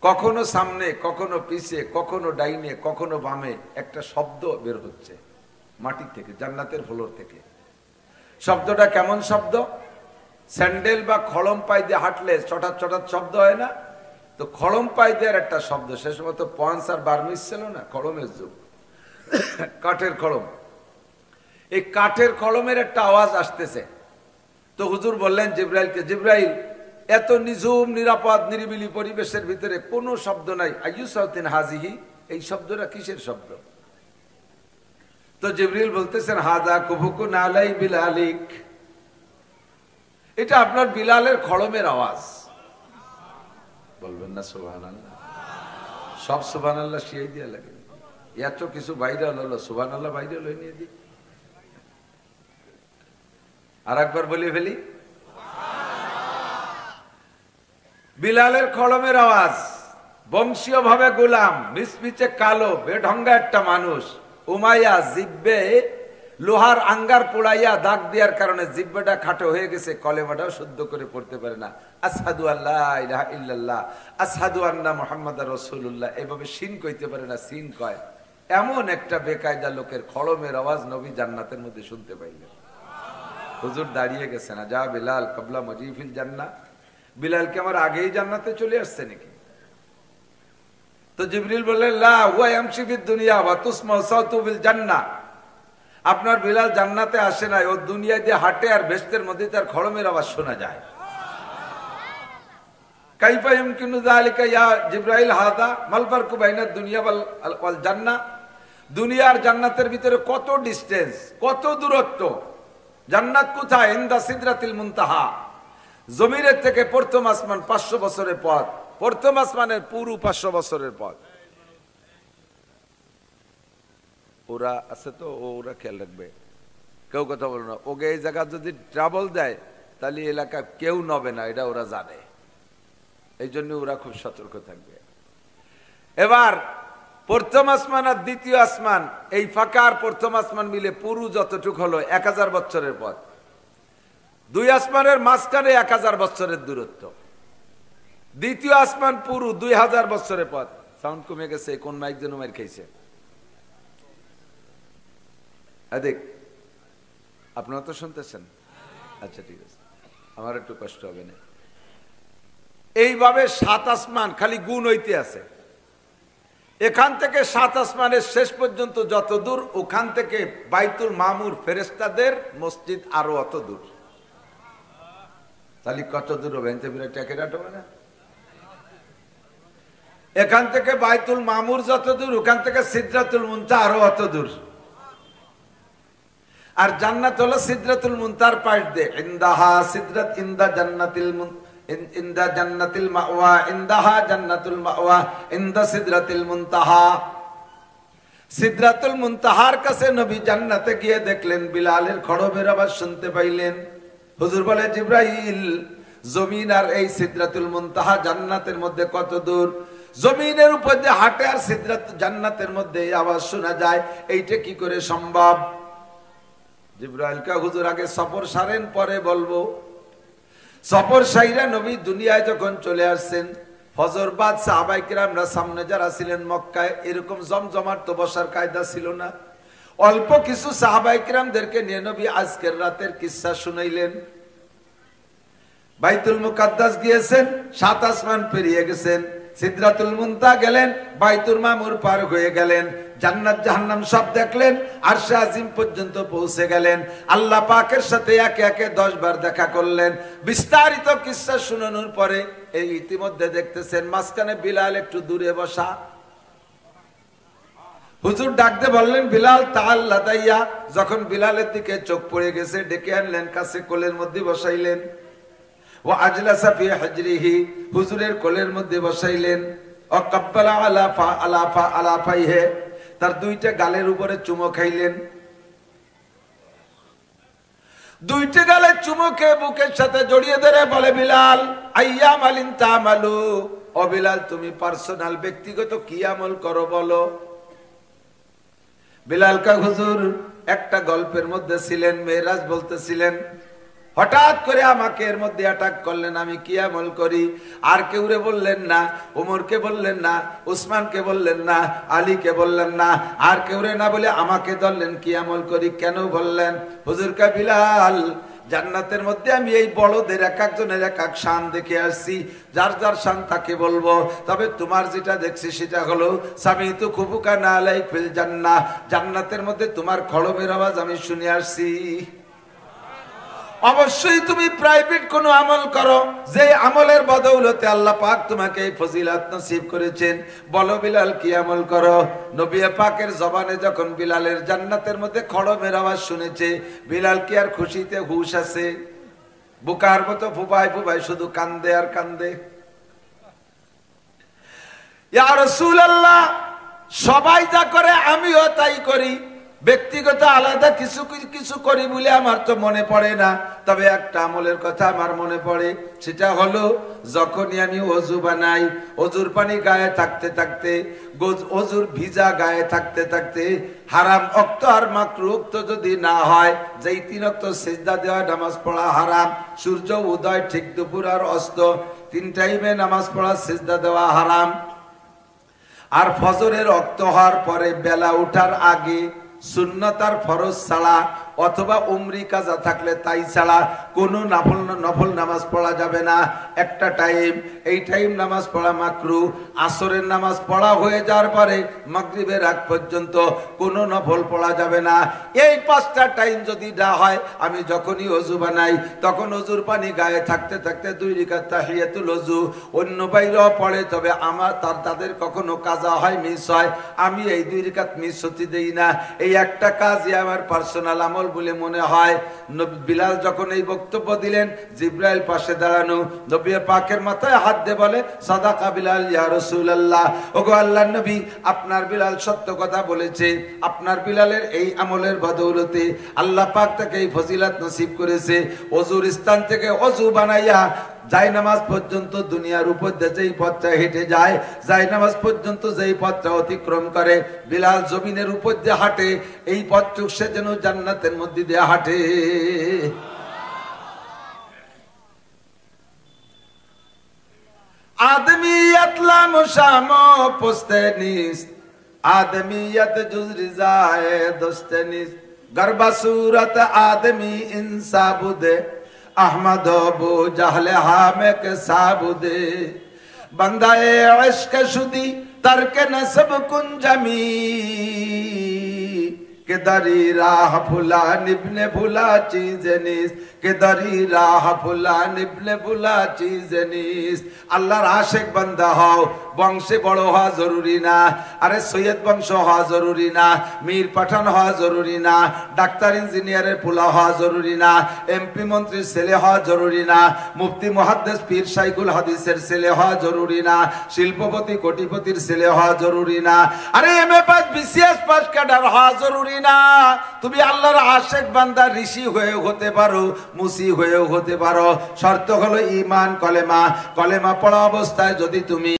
কখনো সামনে, কখনো পিছে, কখনো ডাইনে, কখনো বামে একটা শব্দ বের হচ্ছে মাটি থেকে, জান্নাতের ফ্লোর থেকে। শব্দটা কেমন শব্দ? স্যান্ডেল বা খড়ম পাই দিয়ে হাঁটলে চটাত চটাত শব্দ হয় না? তো খড়ম পাই দেওয়ার একটা শব্দ, সে সময় তো পঞ্চ আর বার্মিস ছিল না, খড়মের যুগ, কাঠের খড়ম। এই কাঠের খড়মের একটা আওয়াজ আসতেছে। তো হুজুর বললেন জিবরাইলকে, জিবরাইল, এত নিঝুম নিরাপদ নিরিবিলি পরিবেশের ভিতরে কোনো শব্দ নাই, আইয়ু সাউতিন হাজিহি, এই শব্দটা কিসের শব্দ? তো জিবরিল বলতেছেন, হাজা কুবুকুন আলাই বিলালিক, এটা আপনার বিলালের খড়মের আওয়াজ। বলবেন না সুবহানাল্লাহ? সব সুবহানাল্লাহ শিয়াই দিয়া লাগে, এত কিছু ভাইরাল হলো, সুবহানাল্লাহ ভাইরাল হয়ে নিয়ে দিই। আর একবার বলে ফেলি, বিলালের খড়মের আওয়াজ। বংশীয় ভাবে গোলাম, মিচমিচে কালো, বেঢঙ্গা একটা মানুষ। উমাইয়া জিব্বে লোহার আঙ্গার পোড়াইয়া দাগ দেওয়ার কারণে জিব্বাটা খাটো হয়ে গেছে, কলেমাটাও শুদ্ধ করে পড়তে পারে না। আশহাদু আল্লা ইলাহা ইল্লাল্লাহ, আশহাদু আন্না মুহাম্মাদার রাসূলুল্লাহ, এভাবে সিন কইতে পারে না, সিন কয়। এমন একটা বেকায়দা লোকের খড়মের আওয়াজ নবী জান্নাতের মধ্যে শুনতে পাইলেন। হুজুর দাঁড়িয়ে গেছে না, যা বিলাল কবলা মজিফিল জান্নাহ, বিলালকে আমার আগেই জান্নাতে চলে আসছে নাকি? তো জিবরিল বললেন, লা হুয়া ইয়ামশি ফিদ দুনিয়া ওয়া তুসমাউ সাউতু বিল জান্নাহ, আপনার বিলাল জান্নাতে আসে নাই, ও দুনিয়ায় দিয়ে হাঁটে আর বেহেশতের মধ্যে তার খড়মের আওয়াজ শোনা যায়। কাইফা ইমকিনু যালিকা ইয়া জিবরাইল হাদা মাল ফারকু বাইনাদ দুনিয়া ওয়াল জান্নাহ, দুনিয়া আর জান্নাতের ভিতরে কত ডিসটেন্স, কত দূরত্ব। জান্নাত কোথায়? ইনদা সিদরাতিল মুনতাহা। জমিনের থেকে প্রথম আসমান 500 বছরের পথ, প্রথম আসমানের পুরো 500 বছরের পথ। ওরা আছে তো, ওরা খেয়াল রাখবে, কেউ কথা বলবে না। ওকে এই জায়গা যদি ট্রাবল দেয় তাহলে এলাকা কেউ নবে না, এটা ওরা জানে, এই জন্য ওরা খুব সতর্ক থাকবে। এবার প্রথম আসমান আর দ্বিতীয় আসমান, এই ফাঁকা আর প্রথম আসমান মিলে পুরো যতটুক হলো 1000 বছরের পথ। দুই আসমানের মাঝখানে 1000 বছরের দূরত্ব। দ্বিতীয় আসমান পুরো 2000 বছরের পথ। সাউন্ড কমে গেছে, কোন মাইক যেন মাইর খাইছে। দেখ, আপনারা তো শুনতেছেন? আচ্ছা ঠিক আছে, আমার একটু কষ্ট হবে না। এইভাবে 7 আসমান খালি গুণ হইতে আছে। এখান থেকে 7 আসমানের শেষ পর্যন্ত যত দূর, ওখান থেকে বাইতুল মামুর ফেরেশতাদের মসজিদ আরো অত দূর। তাহলে কত দূর হবে? না, এখান থেকে বাইতুল মামুর যত দূর, ওখান থেকে সিদরাতুল মুনতাহা আরো অত দূর। আর জান্নাত হলো সিদরাতুল মুনতাহার পাশ দিয়ে। ইনদাহা সিদরাত ইনদা জান্নাতিল ইনদা জান্নাতিল মাওয়া, ইনদাহা জান্নাতুল মাওয়া, ইনদা সিদরাতিল মুনতাহা। সিদরাতুল মুনতাহার কাছে নবী জান্নাতে গিয়ে দেখলেন বিলালের খড়বের আওয়াজ শুনতে পাইলেন। হুজুর বলে, জিবরাইল, জমিন আর এই সিদরাতুল মুনতাহা জান্নাতের মধ্যে কত দূর? জমিনের উপর দিয়ে হাঁটে আর সিদরাত জান্নাতের মধ্যে এই আওয়াজ শোনা যায়, এইটা কি করে সম্ভব? জিবরাইল কা, হুজুর আগে সফর সারেন, পরে বলবো। সফর সাইরা নবী দুনিয়ায় যখন চলে আসছেন, ফজর বাদ সাহাবায়ে কিরামরা সামনে যারা ছিলেন মক্কায়, এরকম জমজমাট তো বসার কায়দা ছিল না। অল্প কিছু সাহাবায়ে কিরামদেরকে নিয়ে নবী আজকের রাতের কিসসা শুনাইলেন। বাইতুল মুকাদ্দাস গিয়েছেন, 7 আসমান পেরিয়ে গেছেন, সিদরাতুল মুনতাহা গেলেন, বাইতুল মামুর পার হয়ে গেলেন, জান্নাত জাহান্নাম সব দেখলেন, আরশে আজিম পর্যন্ত পৌঁছে গেলেন। আল্লাহ পাকের সাথে একে একে 10 বার দেখা করলেন। বিস্তারিত কিসসা শুনানোর পরে এই ইতিমধ্যে দেখতেছেন মাঝখানে বিলাল একটু দূরে বসা। হুজুর ডাকতে বললেন, বিলাল তাআল্লা দাইয়া। যখন বিলালের দিকে চোখ পড়ে গেছে, ডেকে আনলেন, কাছে কোলের মধ্যে বসাইলেন। ও আজলাসা ফি হিজরিহি, হুজুরের কোলের মধ্যে বসাইলেন। ও কাব্বালা আলা ফাইহি, তার 2টা গালের উপরে চুমো খাইলেন। 2টা গালে চুমো খেয়ে বুকের সাথে জড়িয়ে ধরে বলে, বিলাল, আইয়াম আলিন তামালু, ও বিলাল, তুমি পার্সোনাল ব্যক্তিগত কি আমল করো বলো। বিলাল কা, হুজুর একটা গল্পের মধ্যে ছিলেন, মেরাজ বলতেছিলেন, হঠাৎ করে আমাকে এর মধ্যে অ্যাটাক করলেন, আমি কি আমল করি। আর কেউরে বললেন না, ওমরকে বললেন না, উসমানকে বললেন না, আলীকে বললেন না, আর কেউরে না বলে আমাকে ধরলেন, কি আমল করি, কেন বললেন। হুজুর কা, বিলাল, জান্নাতের মধ্যে আমি এই বড়দের এক একজনের এক এক শান দেখে আসছি, যার যার শান তাকে বলবো। তবে তোমার যেটা দেখছি সেটা হলো, সামিতু খুবুকা না আলাই ফিল জান্নাহ, জান্নাতের মধ্যে তোমার খড়মের আওয়াজ আমি শুনে আসছি। অবশ্যই তুমি প্রাইভেট কোনো আমল করো, যে আমলের বদৌলতে আল্লাহ পাক তোমাকে এই ফজিলত নসিব করেছেন। বলো বিলাল, কি আমল করো। নবী পাকের জবানে যখন বিলালের জান্নাতের মধ্যে খড়মের আওয়াজ শুনেছে, বিলাল কি আর খুশিতে হুঁশ আছে? বুকার মতো ফুপায় ফুপায় শুধু কান্দে আর কান্দে। ইয়া রাসূলুল্লাহ, সবাই যা করে আমিও তাই করি, ব্যক্তিগত আলাদা কিছু কিছু করি বলে আমার তো মনে পড়ে না। তবে একটা আমলের কথা আমার মনে পড়ে, সেটা হলো যখনই আমি ওযু বানাই, ওযুর পানি গায়ে থাকতে থাকতে, ওযুর ভিজা গায়ে থাকতে থাকতে, হারাম ওয়াক্ত আর মাকরুহ ওয়াক্ত যদি না হয়, যেই 3 ওয়াক্ত সিজদা দেওয়া নামাজ পড়া হারাম, সূর্য উদয় ঠিক দুপুর আর অস্ত 3 টাইমে নামাজ পড়া সিজদা দেওয়া হারাম। আর ফজরের ওয়াক্ত হওয়ার পরে বেলা ওঠার আগে সুন্নাত আর ফরজ ছাড়া অথবা উমরি কাজা থাকলে তাই ছাড়া কোনো নফল নামাজ পড়া যাবে না। একটা টাইম, এই টাইম নামাজ পড়া মাকরু। আসরের নামাজ পড়া হয়ে যাওয়ার পরে মাগরিবের আগ পর্যন্ত কোনো নফল পড়া যাবে না। এই 5টা টাইম যদি না হয়, আমি যখনই ওযু বানাই তখন ওযুর পানি গায়ে থাকতে থাকতে 2 রাকাত তাহিয়াতুল ওযু অন্য বাইরেও পড়ে, তবে আমার তাদের কখনো কাজা হয়, মিস হয়, আমি এই 2 রাকাত মিস হতে দেই না। এই একটা কাজই আমার পার্সোনাল আমল বলে মনে হয়। বিলাল যখন এই বক্তব্য দিলেন, জিব্রাইল পাশে দাঁড়ানো, নবী পাকের মাথায় হাত দিয়ে বলে, সাদাকা বিলাল ইয়া রাসূলুল্লাহ, ওগো আল্লাহর নবী, আপনার বিলাল সত্য কথা বলেছে। আপনার বিলালের এই আমলের বদৌলতে আল্লাহ পাক তাকে এই ফজিলত নসিব করেছে। ওযুর স্থান থেকে ওযু বানাইয়া যাই নামাজ পর্যন্ত দুনিয়ার উপর দিয়ে যেই পথটা হেঁটে যায়, যাই নামাজ পর্যন্ত যেই পথটা অতিক্রম করে, বিলাল জমিনের উপর দিয়ে হাঁটে, এই পথটুক সে যেন জান্নাতের মধ্যে দিয়ে হাঁটে। আদমিয়ত লামশামো পোস্তেনিস, আদমিয়ত জুজরিজায়ে দোস্তেনিস, গরবা সুরত আদমি ইনসাবুদে, अहमद अबू जहल हामे के साबुदे, बंदाए इश्क शुदी तर्क नसब कुंजमी, के दरी राह भुला निब्ने भुला चीज निस, के दरी राह भुला निब्ने भुला चीज निस। আল্লাহর আশিক বান্দা হও, বংশে বড় হওয়া জরুরি না। আরে সৈয়দ বংশ হওয়া জরুরি না, মীর পাঠান হওয়া জরুরি না, ডাক্তার ইঞ্জিনিয়ারের পোলা হওয়া জরুরি না, এমপি মন্ত্রীর ছেলে হওয়া জরুরি না, মুফতি মুহাদ্দিস পীর শাইখুল হাদিসের ছেলে হওয়া জরুরি না, শিল্পপতি কোটিপতির ছেলে হওয়া জরুরি না, আরে MA pass BCS pass cadre হওয়া জরুরি না। তুমি আল্লাহর আশিক বান্দা, ঋষি হয়েও হতে পারো, মুসি হয়েও হতে পারো। শর্ত হলো ঈমান, কলেমা। কলেমা পড়া অবস্থায় যদি তুমি